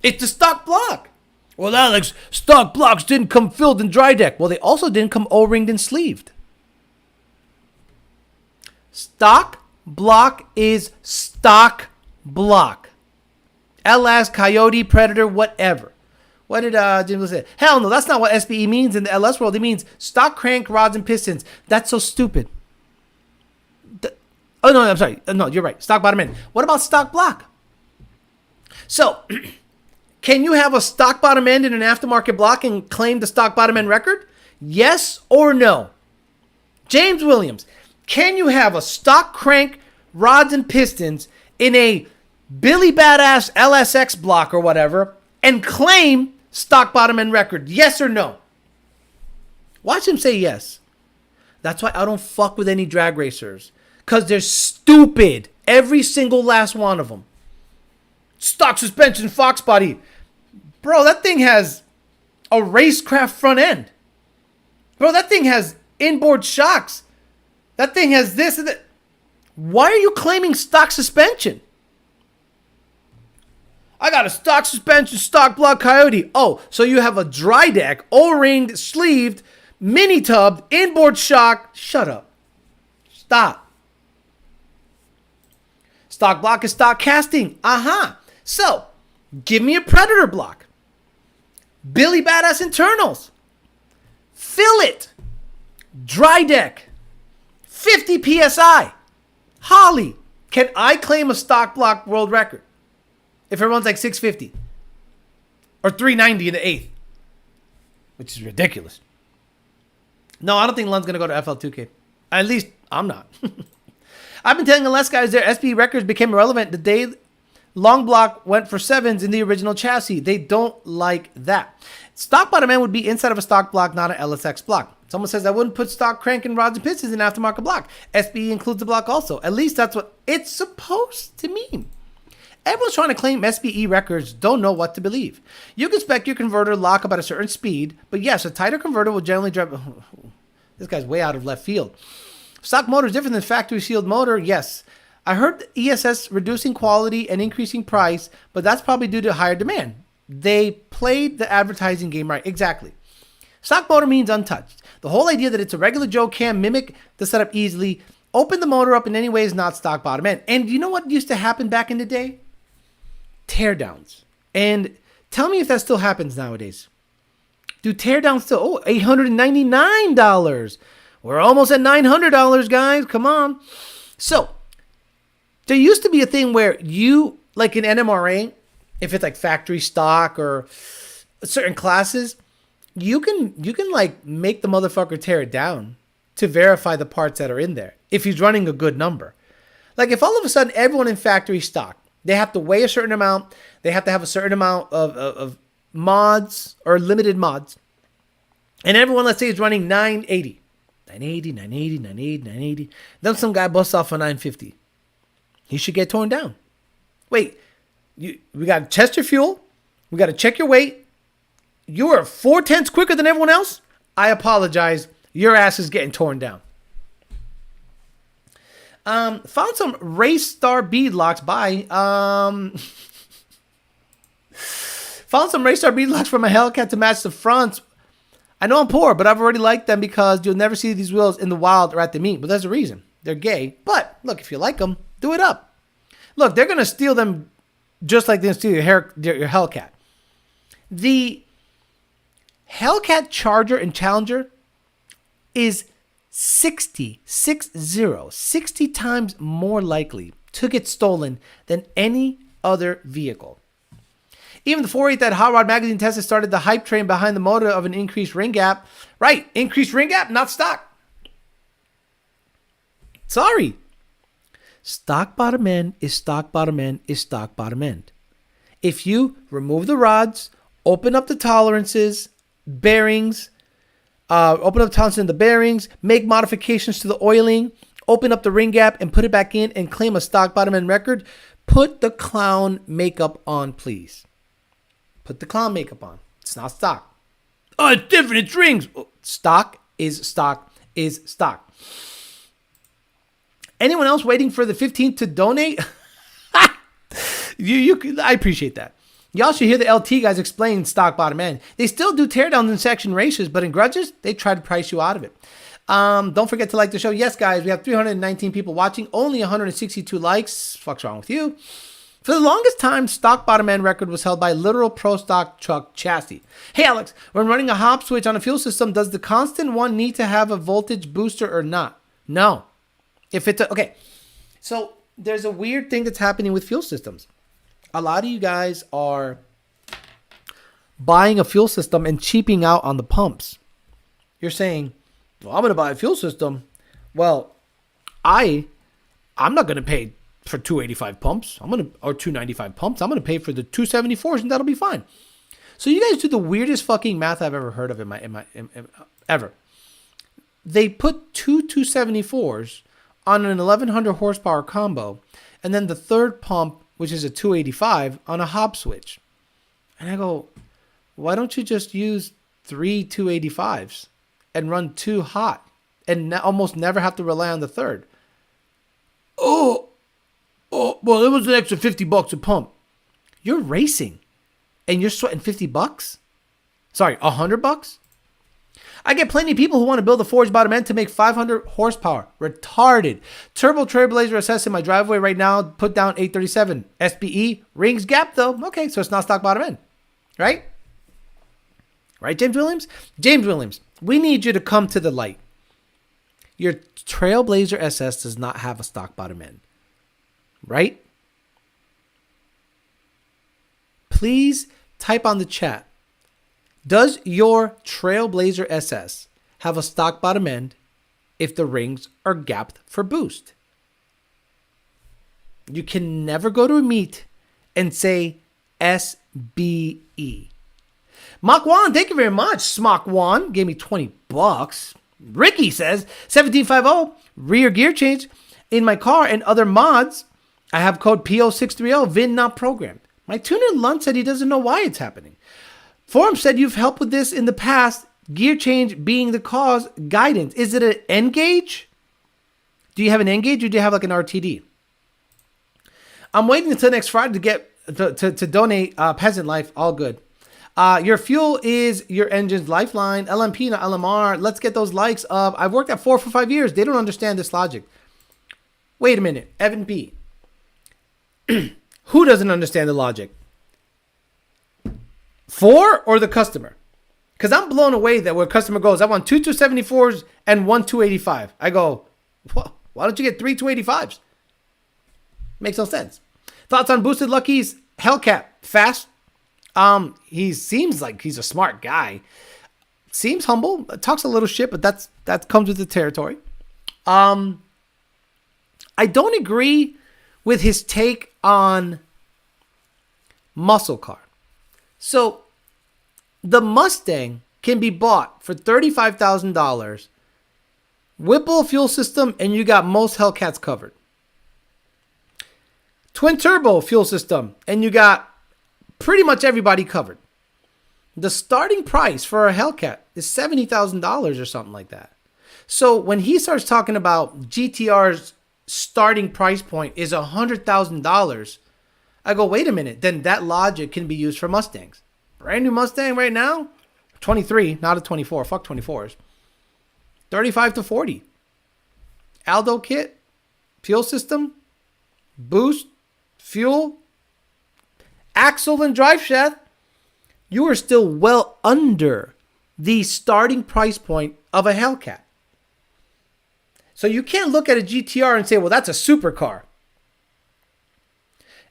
It's a stock block. Well, Alex, stock blocks didn't come filled in dry deck. Well, they also didn't come O-ringed and sleeved. Stock block is stock block. LS, Coyote, Predator, whatever. What did Jim say? Hell no, that's not what SBE means in the LS world. It means stock crank rods and pistons. That's so stupid. Oh, no, I'm sorry. No, you're right. Stock bottom end. What about stock block? So, can you have a stock bottom end in an aftermarket block and claim the stock bottom end record? Yes or no? James Williams, can you have a stock crank rods and pistons in a Billy Badass LSX block or whatever and claim stock bottom end record? Yes or no? Watch him say yes. That's why I don't fuck with any drag racers. Because they're stupid. Every single last one of them. Stock suspension, Fox body. Bro, that thing has a racecraft front end. Bro, that thing has inboard shocks. That thing has this and that. Why are you claiming stock suspension? I got a stock suspension, stock block Coyote. Oh, so you have a dry deck, O-ringed, sleeved, mini tubbed, inboard shock. Shut up. Stop. Stock block is stock casting. So, give me a Predator block. Billy Badass internals. Fill it. Dry deck. 50 PSI. Holly. Can I claim a stock block world record? If it runs like 650. Or 390 in the 8th. Which is ridiculous. No, I don't think Lund's going to go to FL2K. At least, I'm not. I've been telling the less guys their SB records became irrelevant the day long block went for 7s in the original chassis. They don't like that. Stock bottom end would be inside of a stock block, not an LSX block. Someone says I wouldn't put stock crank and rods and pistons in aftermarket block. SBE includes the block also. At least that's what it's supposed to mean. Everyone's trying to claim SBE records, don't know what to believe. You can spec your converter lock up at a certain speed, but yes, a tighter converter will generally drive... This guy's way out of left field. Stock motor is different than factory sealed motor, yes. I heard ESS reducing quality and increasing price, but that's probably due to higher demand. They played the advertising game right, exactly. Stock motor means untouched. The whole idea that it's a regular Joe can mimic the setup easily, open the motor up in any way is not stock bottom end. And you know what used to happen back in the day? Teardowns. And tell me if that still happens nowadays. Do teardowns still? Oh, $899. We're almost at $900, guys. Come on. So, there used to be a thing where you, like in NMRA, if it's like factory stock or certain classes, you can like make the motherfucker tear it down to verify the parts that are in there if he's running a good number. Like if all of a sudden everyone in factory stock, they have to weigh a certain amount, they have to have a certain amount of mods or limited mods, and everyone, let's say, is running 980. 980. Then some guy busts off a 950. He should get torn down. Wait, we got to test your fuel. We got to check your weight. You are 4/10 quicker than everyone else. I apologize. Your ass is getting torn down. Found some Race Star bead locks by. Found some Race Star bead locks from a Hellcat to match the fronts. I know I'm poor, but I've already liked them because you'll never see these wheels in the wild or at the meet. But there's a reason. They're gay. But look, if you like them, do it up. Look, they're going to steal them just like they're going to steal your Hellcat. The Hellcat Charger and Challenger is 60 times more likely to get stolen than any other vehicle. Even the 4.8 that Hot Rod Magazine tested started the hype train behind the motor of an increased ring gap. Right, increased ring gap, not stock. Sorry. Stock bottom end is stock bottom end is stock bottom end. If you remove the rods, open up the tolerances, bearings, open up tolerances in the bearings, make modifications to the oiling, open up the ring gap and put it back in and claim a stock bottom end record, put the clown makeup on, please. Put the clown makeup on. It's not stock. Oh, it's different. It's rings. Stock is stock is stock. Anyone else waiting for the 15th to donate? I appreciate that. Y'all should hear the LT guys explain stock bottom end. They still do teardowns in section races, but in grudges, they try to price you out of it. Don't forget to like the show. Yes, guys, we have 319 people watching, only 162 likes. Fuck's wrong with you? For the longest time, stock bottom end record was held by literal pro stock truck chassis. Hey, Alex, when running a hop switch on a fuel system, does the constant one need to have a voltage booster or not? No. If it's okay, so there's a weird thing that's happening with fuel systems. A lot of you guys are buying a fuel system and cheaping out on the pumps. You're saying, well, I'm going to buy a fuel system. Well, I'm not going to pay for 285 pumps. Or 295 pumps. I'm going to pay for the 274s and that'll be fine. So you guys do the weirdest fucking math I've ever heard of ever. They put two 274s on an 1100 horsepower combo, and then the third pump, which is a 285, on a hop switch. And I go, why don't you just use 3 285s and run 2 hot and almost never have to rely on the third. Oh, well, it was an extra $50 a pump. You're racing and you're sweating $50? Sorry, $100? I get plenty of people who want to build a forged bottom end to make 500 horsepower. Retarded. Turbo Trailblazer SS in my driveway right now. Put down 837. SBE. Rings gap though. Okay, so it's not stock bottom end. Right? Right, James Williams? James Williams, we need you to come to the light. Your Trailblazer SS does not have a stock bottom end. Right? Please type on the chat. Does your Trailblazer SS have a stock bottom end if the rings are gapped for boost? You can never go to a meet and say SBE. Mach Wan, thank you very much. Smock Wan gave me $20. Ricky says 1750 rear gear change in my car and other mods. I have code PO630 VIN not programmed. My tuner Lunt said he doesn't know why it's happening. Forum said you've helped with this in the past. Gear change being the cause. Guidance. Is it an N gauge? Do you have an N gauge or do you have like an RTD? I'm waiting until next Friday to get to donate Peasant Life. All good. Your fuel is your engine's lifeline. LMP, not LMR. Let's get those likes up. I've worked at Ford for 5 years. They don't understand this logic. Wait a minute. Evan B. Who doesn't understand the logic? Ford or the customer? Because I'm blown away that where customer goes, I want 2 274s and 1 285. I go, well, why don't you get 3 285s? Makes no sense. Thoughts on Boosted Lucky's Hellcat? Fast. He seems like he's a smart guy. Seems humble. Talks a little shit, but that comes with the territory. I don't agree with his take on muscle car. So the Mustang can be bought for $35,000. Whipple fuel system, and you got most Hellcats covered. Twin turbo fuel system, and you got pretty much everybody covered. The starting price for a Hellcat is $70,000 or something like that. So when he starts talking about GTR's starting price point is $100,000, I go, wait a minute, then that logic can be used for Mustangs. Brand new Mustang right now, 23, not a 24, fuck 24s. 35 to 40. Aldo kit, fuel system, boost, fuel, axle and drive shaft. You are still well under the starting price point of a Hellcat. So you can't look at a GTR and say, well, that's a supercar.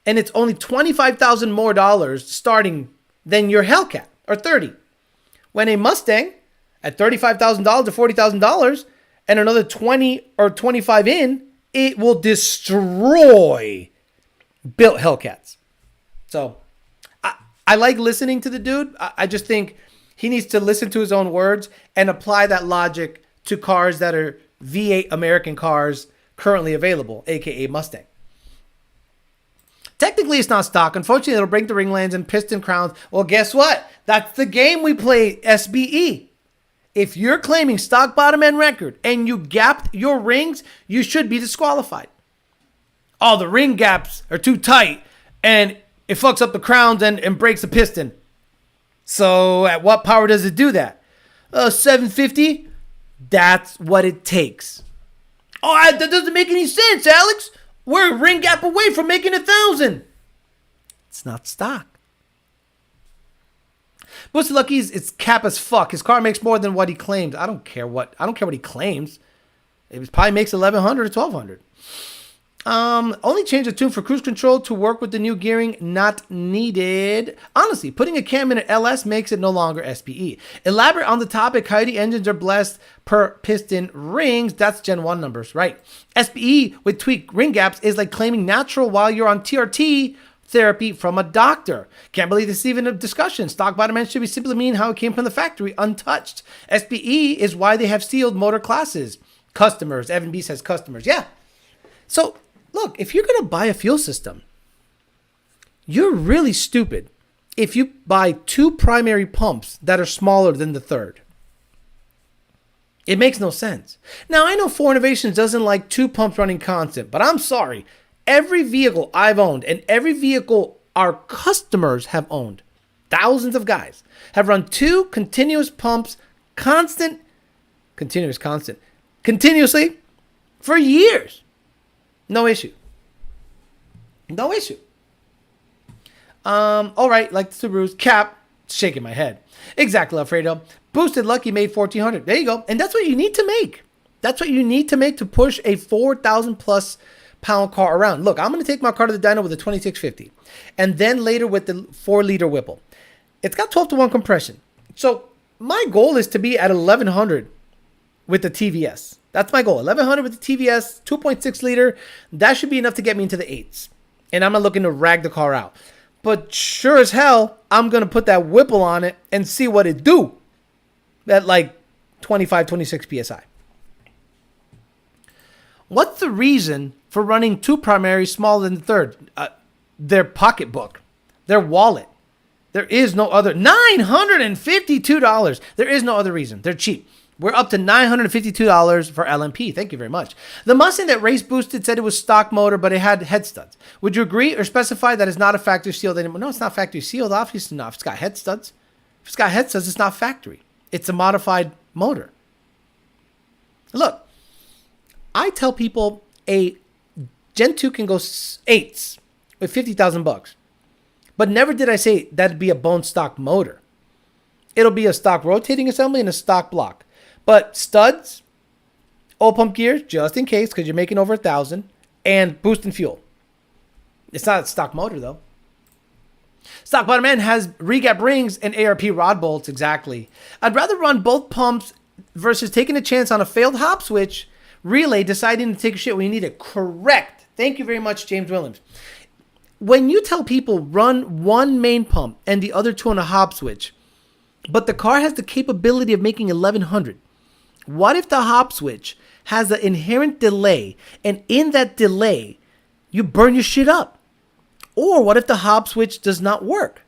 And it's only $25,000 more starting than your Hellcat, or 30. When a Mustang at $35,000 or $40,000 and another 20 or 25 in, it will destroy built Hellcats. So I like listening to the dude. I just think he needs to listen to his own words and apply that logic to cars that are V8 American cars currently available, aka Mustang. Technically, it's not stock. Unfortunately, it'll break the ring lands and piston crowns. Well, guess what? That's the game we play, SBE. If you're claiming stock bottom end record and you gapped your rings, you should be disqualified. Oh, the ring gaps are too tight and it fucks up the crowns and breaks the piston. So at what power does it do that? 750? That's what it takes. Oh, that doesn't make any sense, Alex. We're a ring gap away from making 1,000. It's not stock. Boosted Lucky's, it's cap as fuck. His car makes more than what he claims. I don't care what he claims. It probably makes 1,100 or 1,200. Only change the tune for cruise control to work with the new gearing. Not needed. Honestly, putting a cam in an LS makes it no longer SPE. Elaborate on the topic. Coyote engines are blessed per piston rings. That's Gen 1 numbers, right? SPE with tweaked ring gaps is like claiming natural while you're on TRT therapy from a doctor. Can't believe this is even a discussion. Stock bottom end should be simply mean how it came from the factory, untouched. SPE is why they have sealed motor classes. Customers. Evan B says customers. Yeah. So, look, if you're going to buy a fuel system, you're really stupid if you buy 2 primary pumps that are smaller than the third? It makes no sense. Now, I know Ford Innovations doesn't like 2 pumps running constant, but I'm sorry. Every vehicle I've owned and every vehicle our customers have owned, thousands of guys, have run 2 continuous pumps continuously for years. No issue. No issue. All right, like the Subarus. Cap, shaking my head. Exactly, Alfredo. Boosted Lucky made 1,400. There you go. And that's what you need to make. That's what you need to make to push a 4,000 plus pound car around. Look, I'm going to take my car to the dyno with a 2650. And then later with the 4-liter Whipple. It's got 12-to-1 compression. So my goal is to be at 1,100 with the TVS. That's my goal. 1,100 with the TVS, 2.6 liter. That should be enough to get me into the 8s. And I'm not looking to rag the car out. But sure as hell, I'm going to put that Whipple on it and see what it do at like 25, 26 PSI. What's the reason for running 2 primaries smaller than the third? Their pocketbook, their wallet. There is no other. $952. There is no other reason. They're cheap. We're up to $952 for LMP. Thank you very much. The Mustang that race boosted said it was stock motor, but it had head studs. Would you agree or specify that it's not a factory sealed anymore? No, it's not factory sealed. Obviously not. If it's got head studs. If it's got head studs, it's not factory. It's a modified motor. Look, I tell people a Gen 2 can go 8s with $50,000. But never did I say that'd be a bone stock motor. It'll be a stock rotating assembly and a stock block. But studs, oil pump gears, just in case, because you're making over 1,000, and boost and fuel. It's not a stock motor, though. Stock bottom end has regap rings and ARP rod bolts, exactly. I'd rather run both pumps versus taking a chance on a failed hop switch relay, deciding to take a shit when you need it. Correct. Thank you very much, James Williams. When you tell people run one main pump and the other 2 on a hop switch, but the car has the capability of making 1,100, what if the hop switch has an inherent delay, and in that delay, you burn your shit up? Or what if the hop switch does not work?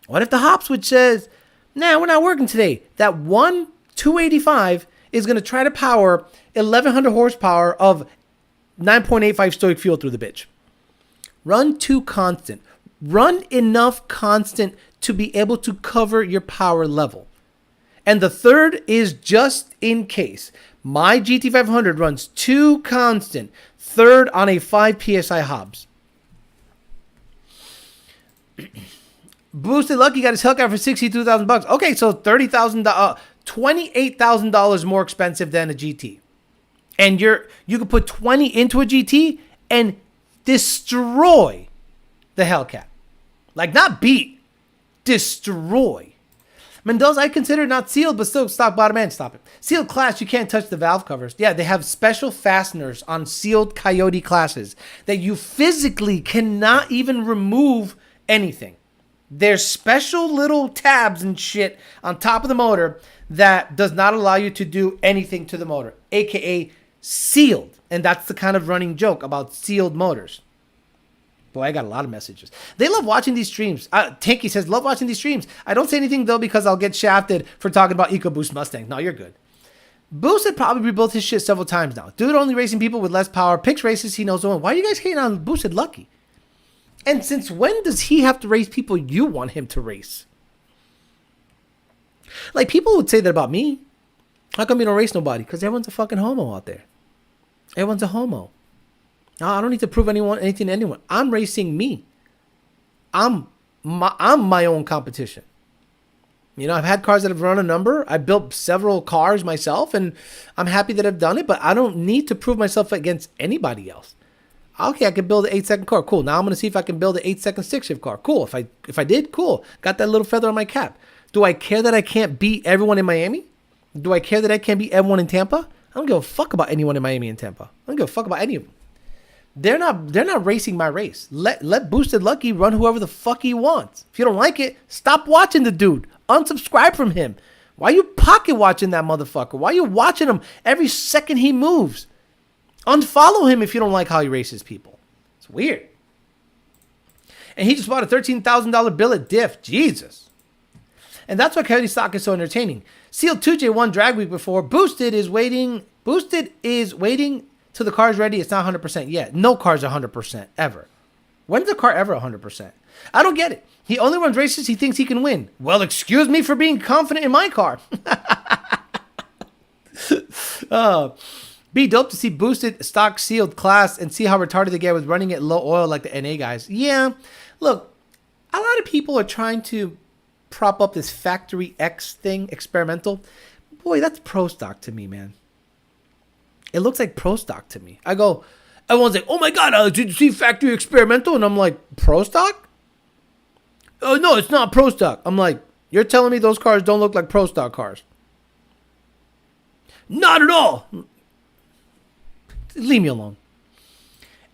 What if the hop switch says, nah, we're not working today? That one 285 is going to try to power 1,100 horsepower of 9.85 stoic fuel through the bitch. Run 2 constant. Run enough constant to be able to cover your power level. And the third is just in case. My GT500 runs 2 constant, third on a 5 PSI Hobbs. Boosted Lucky got his Hellcat for $62,000. Okay, so $30,000, $28,000 more expensive than a GT. And you could put 20 into a GT and destroy the Hellcat. Like, not beat, destroy. Mendoza, I consider not sealed, but still stock bottom end. Stop it. Sealed class, you can't touch the valve covers. Yeah, they have special fasteners on sealed Coyote classes that you physically cannot even remove anything. There's special little tabs and shit on top of the motor that does not allow you to do anything to the motor, aka sealed. And that's the kind of running joke about sealed motors. Boy, I got a lot of messages. They love watching these streams. Tanky says, love watching these streams. I don't say anything, though, because I'll get shafted for talking about EcoBoost Mustang. No, you're good. Boost had probably rebuilt his shit several times now. Dude only racing people with less power. Picks races he knows when. Why are you guys hating on Boosted Lucky? And since when does he have to race people you want him to race? Like, people would say that about me. How come you don't race nobody? Because everyone's a fucking homo out there. Everyone's a homo. No, I don't need to prove anything to anyone. I'm racing me. I'm my own competition. You know, I've had cars that have run a number. I built several cars myself, and I'm happy that I've done it, but I don't need to prove myself against anybody else. Okay, I can build an 8-second car. Cool. Now I'm going to see if I can build an 8-second stick-shift car. Cool. If I did, cool. Got that little feather on my cap. Do I care that I can't beat everyone in Miami? Do I care that I can't beat everyone in Tampa? I don't give a fuck about anyone in Miami and Tampa. I don't give a fuck about any of them. They're not racing my race. Let Boosted Lucky run whoever the fuck he wants. If you don't like it, stop watching the dude. Unsubscribe from him. Why are you pocket watching that motherfucker? Why are you watching him every second he moves? Unfollow him if you don't like how he races people. It's weird. And he just bought a $13,000 billet diff. Jesus. And that's why Coyote stock is so entertaining. Sealed 2J1 drag week before. Boosted is waiting till the car's ready. It's not 100% yet. No car's 100% ever. When's the car ever 100%? I don't get it. He only runs races he thinks he can win. Well, excuse me for being confident in my car. Be dope to see boosted stock sealed class and see how retarded they get with running at low oil like the NA guys. Yeah, look, a lot of people are trying to prop up this Factory X thing, experimental. Boy, that's pro stock to me, man. It looks like pro stock to me. I go, everyone's like, oh my God, did you see Factory Experimental? And I'm like, pro stock? Oh, no, it's not pro stock. I'm like, you're telling me those cars don't look like pro stock cars? Not at all. Leave me alone.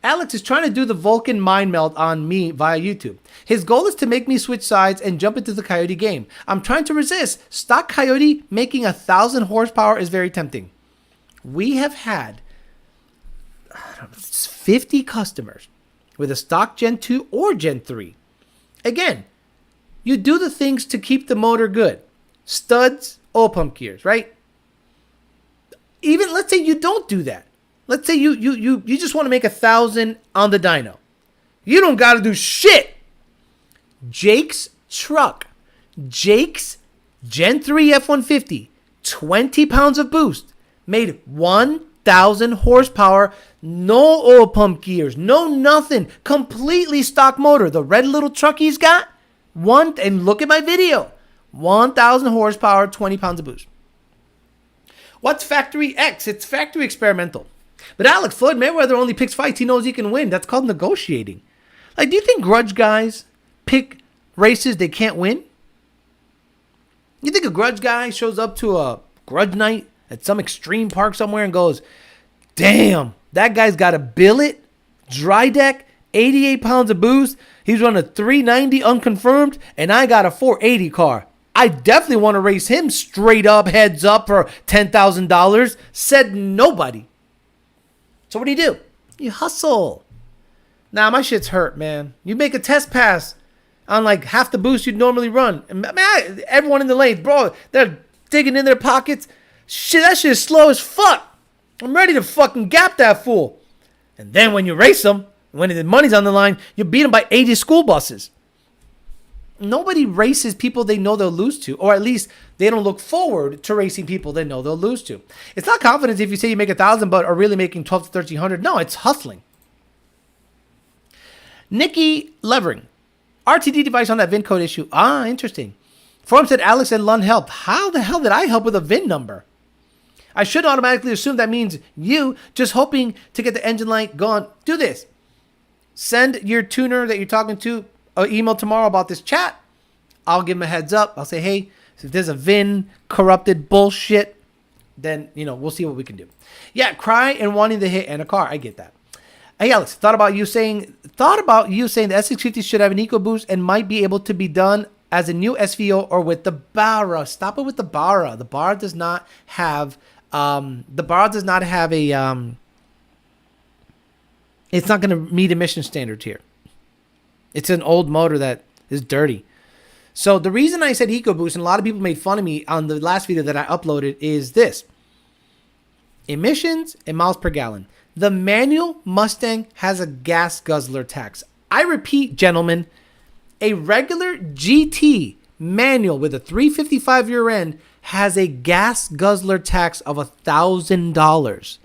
Alex is trying to do the Vulcan mind melt on me via YouTube. His goal is to make me switch sides and jump into the Coyote game. I'm trying to resist. Stock Coyote making 1,000 horsepower is very tempting. We have had 50 customers with a stock Gen 2 or Gen 3. Again, you do the things to keep the motor good. Studs, oil pump gears, right? Even let's say you don't do that. Let's say you just want to make 1,000 on the dyno. You don't got to do shit. Jake's truck, Jake's Gen 3 F150, 20 pounds of boost, made 1,000 horsepower, no oil pump gears, no nothing, completely stock motor. The red little truck he's got, and look at my video, 1,000 horsepower, 20 pounds of boost. What's Factory X? It's Factory Experimental. But Alex, Floyd Mayweather only picks fights he knows he can win. That's called negotiating. Like, do you think grudge guys pick races they can't win? You think a grudge guy shows up to a grudge night at some extreme park somewhere and goes, damn, that guy's got a billet, dry deck, 88 pounds of boost. He's running a 390 unconfirmed, and I got a 480 car. I definitely want to race him straight up, heads up for $10,000. Said nobody. So what do? You hustle. Nah, my shit's hurt, man. You make a test pass on like half the boost you'd normally run. And man, everyone in the lane, bro, they're digging in their pockets. Shit, that shit is slow as fuck. I'm ready to fucking gap that fool. And then when you race them, when the money's on the line, you beat them by 80 school buses. Nobody races people they know they'll lose to, or at least they don't look forward to racing people they know they'll lose to. It's not confidence if you say you make 1,000 but are really making 12 to 1,300. No, it's hustling. Nikki Levering, RTD device on that VIN code issue. Ah, interesting. Forum said Alex and Lund helped. How the hell did I help with a VIN number? I should automatically assume that means you just hoping to get the engine light going. Do this. Send your tuner that you're talking to an email tomorrow about this chat. I'll give him a heads up. I'll say, hey, if there's a VIN corrupted bullshit, then, we'll see what we can do. Yeah, cry and wanting to hit and a car. I get that. Hey, Alex, thought about you saying the S650 should have an EcoBoost and might be able to be done as a new SVO or with the Barra. Stop it with the Barra. The Barra does not have it's not going to meet emission standards here. It's an old motor that is dirty. So the reason I said EcoBoost, and a lot of people made fun of me on the last video that I uploaded, is this. Emissions and miles per gallon. The manual Mustang has a gas guzzler tax. I repeat, gentlemen, a regular GT manual with a 355 year end has a gas guzzler tax of $1,000.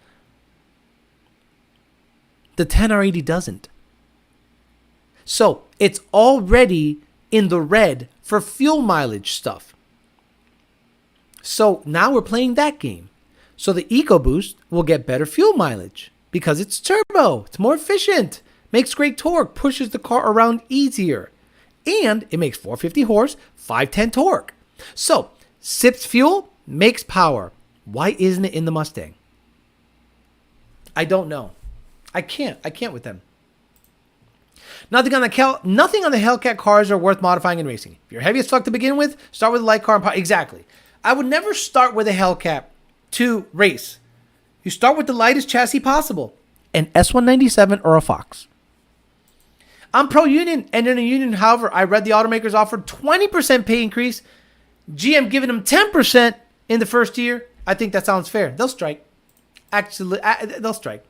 The 10R80 doesn't. So it's already in the red for fuel mileage stuff. So now we're playing that game. So the EcoBoost will get better fuel mileage because it's turbo. It's more efficient, makes great torque, pushes the car around easier. And it makes 450 horse, 510 torque. So sips fuel, makes power. Why isn't it in the Mustang? I don't know. I can't with them. Nothing on the Hellcat cars are worth modifying and racing. If you're heavy as fuck to begin with, start with a light car. Exactly. I would never start with a Hellcat to race. You start with the lightest chassis possible. An S197 or a Fox. I'm pro-union, and in a union, however, I read the automakers offered 20% pay increase. GM giving them 10% in the first year. I think that sounds fair. They'll strike. Actually, they'll strike.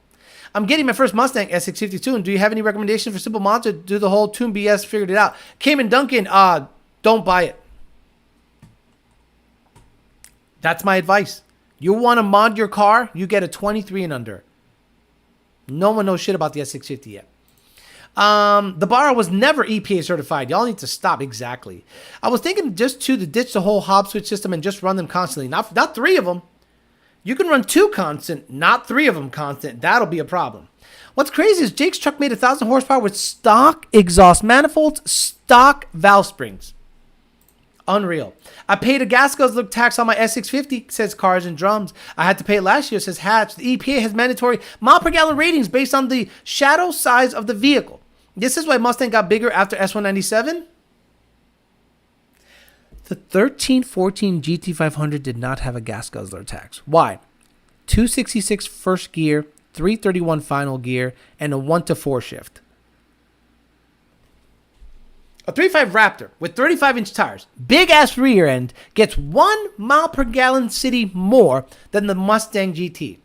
I'm getting my first Mustang S650 tune. Do you have any recommendations for simple mods, or do the whole tune BS figured it out? Cayman Duncan, don't buy it. That's my advice. You want to mod your car, you get a 23 and under. No one knows shit about the S650 yet. The Barra was never EPA certified. Y'all need to stop. Exactly. I was thinking just to ditch the whole hop switch system and just run them constantly. Not 3 of them. You can run 2 constant, not 3 of them constant. That'll be a problem. What's crazy is Jake's truck made 1,000 horsepower with stock exhaust manifolds, stock valve springs. Unreal. I paid a gas guzzler tax on my S650, says Cars and Drums. I had to pay it last year, says Hatch. The EPA has mandatory mile per gallon ratings based on the shadow size of the vehicle. This is why Mustang got bigger after S197. The 1314 GT500 did not have a gas guzzler tax. Why? 266 first gear, 331 final gear, and a 1-to-4 shift. A 3.5 Raptor with 35-inch tires, big-ass rear end, gets 1 mile per gallon city more than the Mustang GT.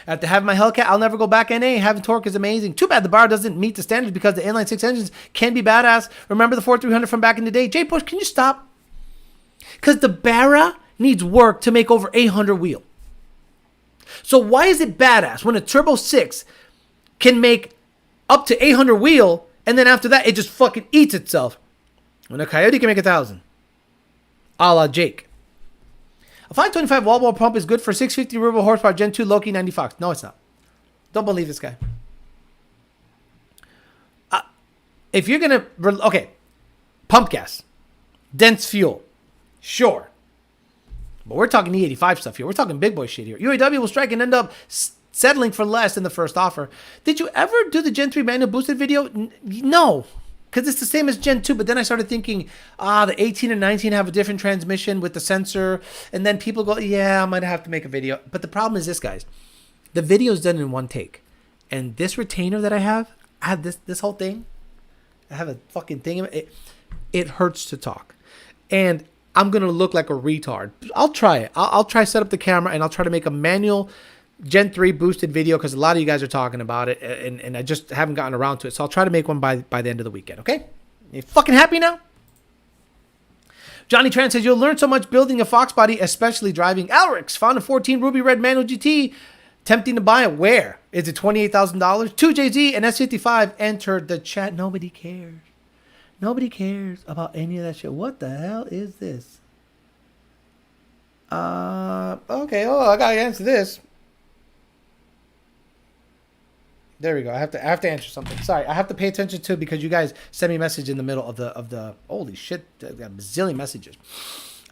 After having my Hellcat, I'll never go back NA. Having torque is amazing. Too bad the bar doesn't meet the standards because the inline 6 engines can be badass. Remember the 4300 from back in the day? J Push, can you stop? Because the Barra needs work to make over 800 wheel. So why is it badass when a Turbo 6 can make up to 800 wheel, and then after that it just fucking eats itself? When a Coyote can make 1,000. A la Jake. A 525 wall ball pump is good for 650 turbo horsepower Gen 2 Loki 90 Fox. No, it's not. Don't believe this guy. If you're going to... Okay. Pump gas. Dense fuel. Sure. But we're talking E85 stuff here. We're talking big boy shit here. UAW will strike and end up settling for less than the first offer. Did you ever do the Gen 3 manual boosted video? No. Because it's the same as Gen 2, but then I started thinking, the 18 and 19 have a different transmission with the sensor, and then people go, yeah, I might have to make a video. But the problem is this, guys. The video is done in one take. And this retainer that I have this whole thing. I have a fucking thing in it. It hurts to talk. And I'm going to look like a retard. I'll try it. I'll try set up the camera, and I'll try to make a manual Gen 3 boosted video because a lot of you guys are talking about it, and I just haven't gotten around to it. So I'll try to make one by the end of the weekend, okay? You fucking happy now? Johnny Tran says, you'll learn so much building a Fox body, especially driving. Alrix found a 14 Ruby Red manual GT. Tempting to buy it. Where? Is it $28,000? 2JZ and S55 entered the chat. Nobody cares. Nobody cares about any of that shit. What the hell is this? Okay, I gotta answer this. There we go. I have to answer something. Sorry, I have to pay attention to it because you guys send me a message in the middle of the holy shit, I got a bazillion messages.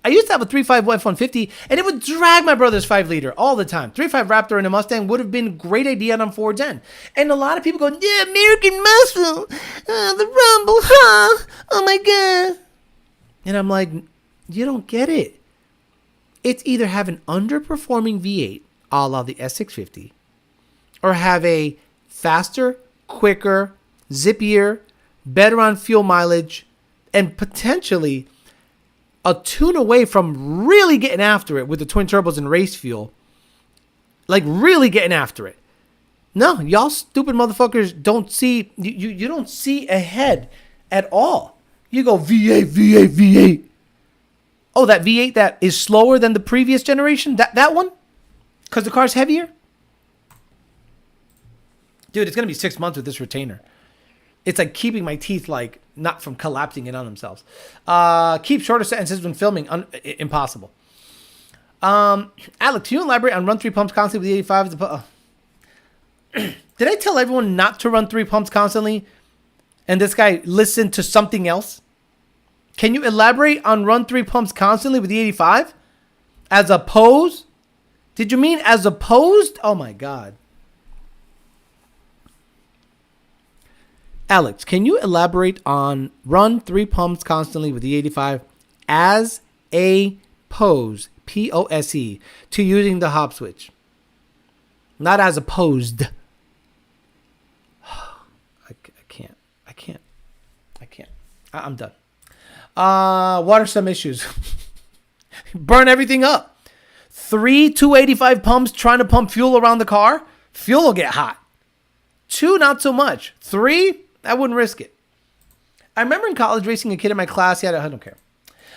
I used to have a 3.5 F150 and it would drag my brother's 5-liter all the time. 3.5 Raptor and a Mustang would have been a great idea on Ford's end. And a lot of people go, yeah, American muscle, the rumble, huh? Oh my god. And I'm like, you don't get it. It's either have an underperforming V8, a la the S650, or have a faster, quicker, zippier, better on fuel mileage, and potentially a tune away from really getting after it with the twin turbos and race fuel. Like really getting after it. No, y'all stupid motherfuckers don't see, you don't see ahead at all. You go V8, V8, V8. Oh, that V8 that is slower than the previous generation? That one? Because the car's heavier? Dude, it's going to be 6 months with this retainer. It's like keeping my teeth like not from collapsing in on themselves. Keep shorter sentences when filming. Impossible. Alex, can you elaborate on run 3 pumps constantly with the 85? Did I tell everyone not to run 3 pumps constantly? And this guy listened to something else? Can you elaborate on run 3 pumps constantly with the 85? As opposed? Did you mean as opposed? Oh my God. Alex, can you elaborate on run 3 pumps constantly with the 85 as a pose, P-O-S-E, to using the hop switch? Not as opposed. I can't. I can't. I'm done. What are some issues? Burn everything up. 3 285 pumps trying to pump fuel around the car. Fuel will get hot. 2, not so much. 3, I wouldn't risk it. I remember in college racing a kid in my class. He had I don't care.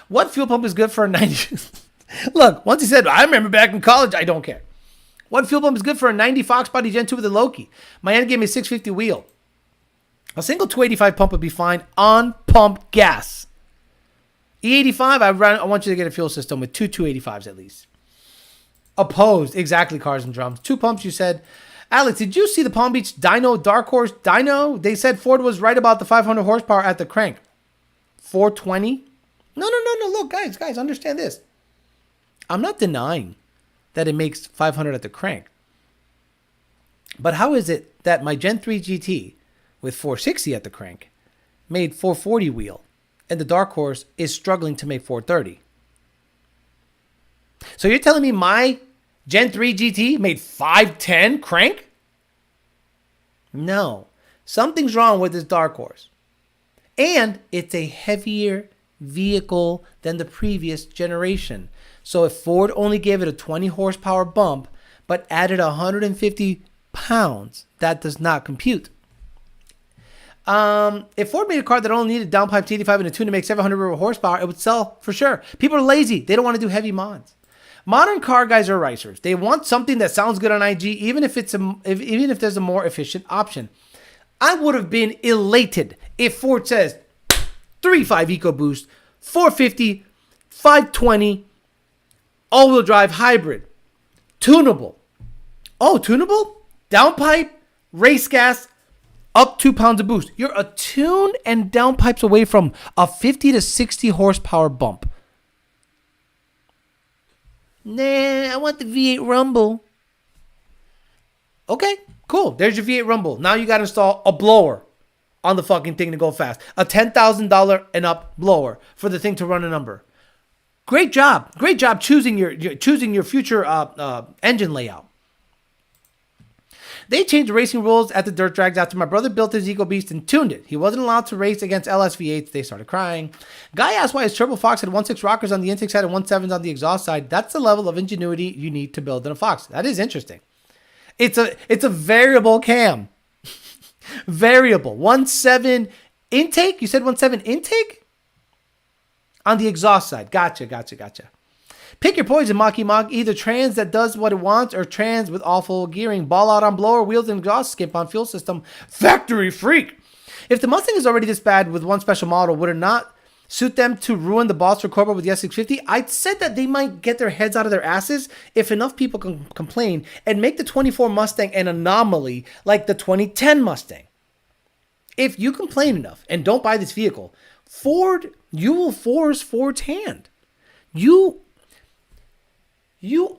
What fuel pump is good for a 90? Look, once he said, I remember back in college, I don't care. What fuel pump is good for a 90 Fox Body Gen 2 with a Loki? My aunt gave me a 650 wheel. A single 285 pump would be fine on pump gas. E85, I want you to get a fuel system with 2 285s at least. Opposed, exactly, Cars and Drums. 2 pumps, you said. Alex, did you see the Palm Beach Dyno Dark Horse Dyno? They said Ford was right about the 500 horsepower at the crank. 420? No. Look, guys, understand this. I'm not denying that it makes 500 at the crank. But how is it that my Gen 3 GT with 460 at the crank made 440 wheel and the Dark Horse is struggling to make 430? So you're telling me my Gen 3 GT made 510 crank? No. Something's wrong with this Dark Horse. And it's a heavier vehicle than the previous generation. So if Ford only gave it a 20 horsepower bump but added 150 pounds, that does not compute. If Ford made a car that only needed downpipe T85 and a tune to make 700 horsepower, it would sell for sure. People are lazy. They don't want to do heavy mods. Modern car guys are racers. They want something that sounds good on IG, even if there's a more efficient option. I would have been elated if Ford says 3.5 EcoBoost, 450, 520, all-wheel drive hybrid, tunable. Oh, tunable? Downpipe, race gas, up 2 pounds of boost. You're a tune and downpipes away from a 50 to 60 horsepower bump. Nah, I want the V8 Rumble. Okay, cool. There's your V8 Rumble. Now you got to install a blower on the fucking thing to go fast. A $10,000 and up blower for the thing to run a number. Great job. Great job choosing your future engine layout. They changed the racing rules at the dirt drags after my brother built his EcoBeast and tuned it. He wasn't allowed to race against LSV8s. They started crying. Guy asked why his Turbo Fox had 1.6 rockers on the intake side and 1.7s on the exhaust side. That's the level of ingenuity you need to build in a Fox. That is interesting. It's a variable cam. Variable. 1.7 intake? You said 1.7 intake? On the exhaust side. Gotcha. Pick your poison, Maki Mog. Either trans that does what it wants or trans with awful gearing. Ball out on blower, wheels and exhaust, skimp on fuel system. Factory freak. If the Mustang is already this bad with one special model, would it not suit them to ruin the balls for Cobra with the S650? I said that they might get their heads out of their asses if enough people can complain and make the 24 Mustang an anomaly like the 2010 Mustang. If you complain enough and don't buy this vehicle, Ford, you will force Ford's hand. You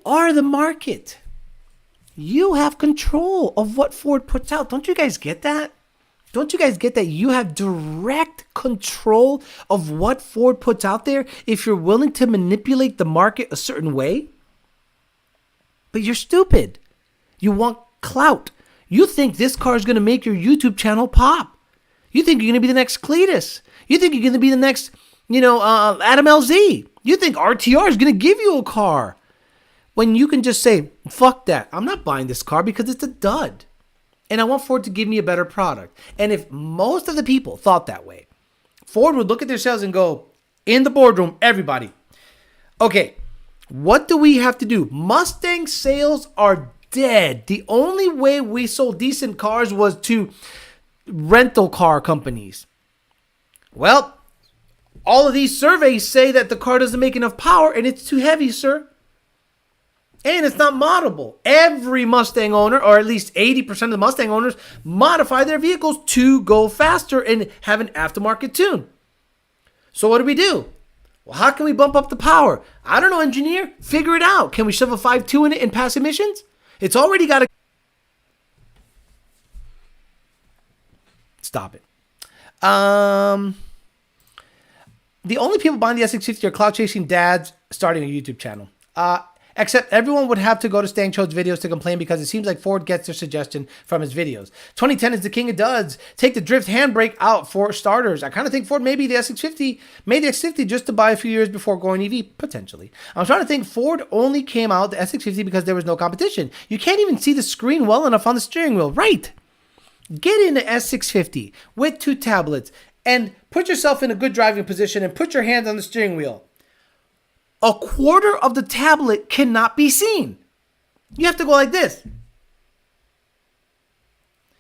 are the market. You have control of what Ford puts out. Don't you guys get that? Don't you guys get that you have direct control of what Ford puts out there if you're willing to manipulate the market a certain way? But you're stupid. You want clout. You think this car is going to make your YouTube channel pop. You think you're going to be the next Cletus. You think you're going to be the next, Adam LZ. You think RTR is going to give you a car. When you can just say, fuck that. I'm not buying this car because it's a dud. And I want Ford to give me a better product. And if most of the people thought that way, Ford would look at their sales and go, in the boardroom, everybody. Okay, what do we have to do? Mustang sales are dead. The only way we sold decent cars was to rental car companies. Well, all of these surveys say that the car doesn't make enough power and it's too heavy, sir. And it's not moddable. Every Mustang owner, or at least 80% of the Mustang owners, modify their vehicles to go faster and have an aftermarket tune. So what do? Well, how can we bump up the power? I don't know, engineer. Figure it out. Can we shove a 5.2 in it and pass emissions? It's already got a... Stop it. The only people buying the S650 are cloud chasing dads starting a YouTube channel. Except everyone would have to go to Stan Cho's videos to complain because it seems like Ford gets their suggestion from his videos. 2010 is the king of duds. Take the drift handbrake out for starters. I kind of think Ford maybe the S650 made the X50 just to buy a few years before going EV, potentially. I'm trying to think Ford only came out the S650 because there was no competition. You can't even see the screen well enough on the steering wheel. Right. Get in the S650 with 2 tablets and put yourself in a good driving position and put your hands on the steering wheel. A quarter of the tablet cannot be seen. You have to go like this.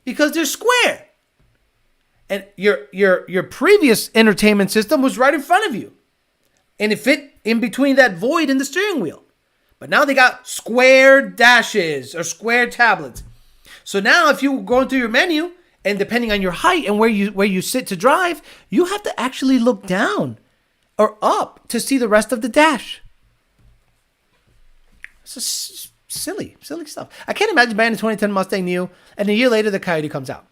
Because they're square. And your previous entertainment system was right in front of you. And it fit in between that void in the steering wheel. But now they got square dashes or square tablets. So now if you're going through your menu, and depending on your height and where you sit to drive, you have to actually look down or up to see the rest of the dash. It's just silly stuff. I can't imagine buying a 2010 Mustang new and a year later the Coyote comes out.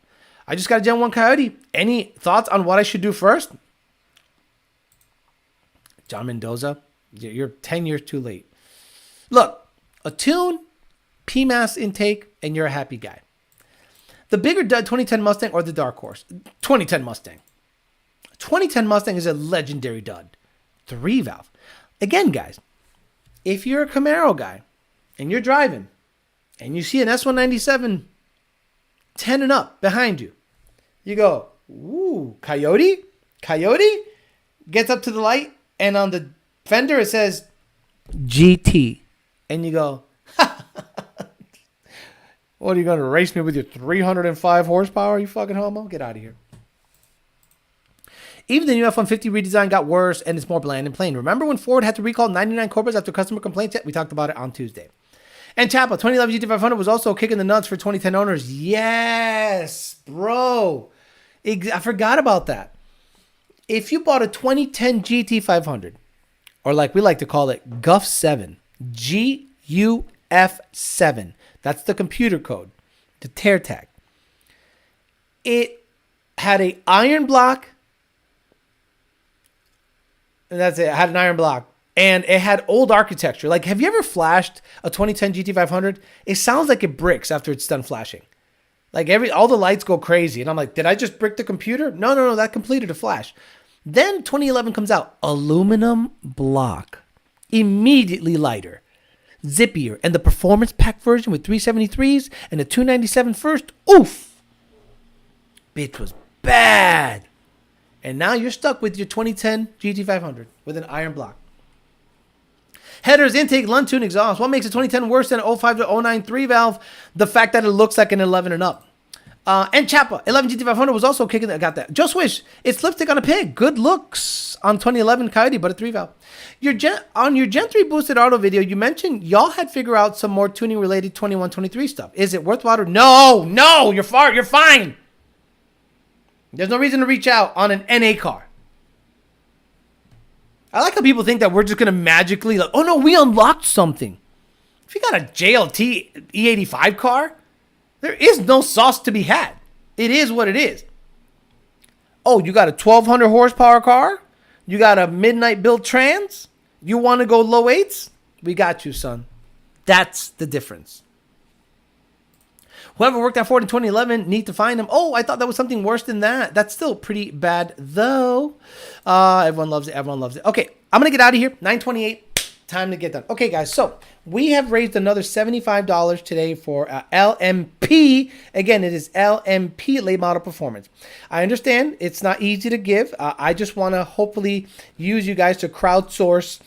I just got a Gen 1 Coyote. Any thoughts on what I should do first? John Mendoza, you're 10 years too late. Look, a tune, PMAS intake, and you're a happy guy. The bigger dud, 2010 Mustang or the dark horse? 2010 Mustang. 2010 Mustang is a legendary dud. 3-valve. Again, guys, if you're a Camaro guy and you're driving and you see an S197 10 and up behind you, you go, ooh, Coyote? Coyote? Gets up to the light and on the fender it says GT. And you go, what, are you going to race me with your 305 horsepower, you fucking homo? Get out of here. Even the new F-150 redesign got worse and it's more bland and plain. Remember when Ford had to recall 99 Cobras after customer complaints? We talked about it on Tuesday. And Chapa, 2011 GT500 was also kicking the nuts for 2010 owners. Yes, bro. I forgot about that. If you bought a 2010 GT500, or like we like to call it, GUF 7, GUF7, that's the computer code, the tear tag. It had an iron block. And that's it. It had an iron block. And it had old architecture. Like, have you ever flashed a 2010 GT500? It sounds like it bricks after it's done flashing. Like, all the lights go crazy. And I'm like, did I just brick the computer? No, that completed a flash. Then 2011 comes out. Aluminum block. Immediately lighter. Zippier. And the performance pack version with 373s and the 297 first. Oof. Bitch was bad. And now you're stuck with your 2010 GT500 with an iron block. Headers, intake, Lund tune, exhaust. What makes a 2010 worse than an 05 to 09 3-valve? The fact that it looks like an 11 and up. And Chapa, 11 GT500 was also kicking. I got that. Joe Swish, it's lipstick on a pig. Good looks on 2011 Coyote, but a 3-valve. On your Gen 3 boosted auto video, you mentioned y'all had figured out some more tuning related 21-23 stuff. Is it worthwhile? No, you're fine. There's no reason to reach out on an NA car. I like how people think that we're just going to magically, like, oh no, we unlocked something. If you got a JLT E85 car, there is no sauce to be had. It is what it is. Oh, you got a 1200 horsepower car? You got a midnight build trans? You want to go low eights? We got you, son. That's the difference. Whoever worked at Ford in 2011, need to find them. Oh, I thought that was something worse than that. That's still pretty bad, though. Everyone loves it. Okay, I'm going to get out of here. 9:28. Time to get done. Okay, guys. So we have raised another $75 today for LMP. Again, it is LMP, Late Model Performance. I understand it's not easy to give. I just want to hopefully use you guys to crowdsource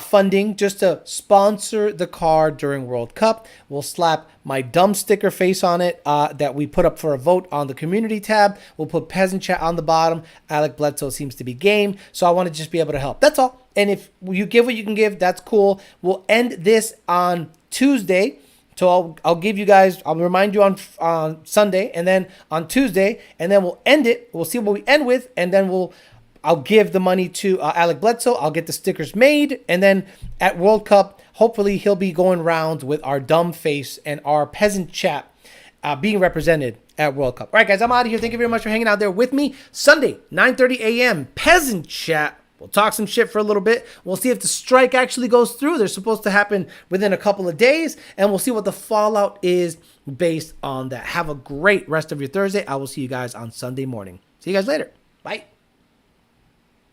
funding just to sponsor the car during World Cup. We'll slap my dumb sticker face on it that we put up for a vote on the community tab. We'll put Peasant Chat on the bottom. Alec Bledsoe seems to be game, so I want to just be able to help. That's all. And if you give what you can give, that's cool. We'll end this on Tuesday. So I'll give you guys, I'll remind you on Sunday and then on Tuesday, and then we'll end it. We'll see what we end with, and then I'll give the money to Alec Bledsoe. I'll get the stickers made. And then at World Cup, hopefully he'll be going round with our dumb face and our peasant chat being represented at World Cup. All right, guys, I'm out of here. Thank you very much for hanging out there with me. Sunday, 9:30 a.m., peasant chat. We'll talk some shit for a little bit. We'll see if the strike actually goes through. They're supposed to happen within a couple of days, and we'll see what the fallout is based on that. Have a great rest of your Thursday. I will see you guys on Sunday morning. See you guys later. Bye.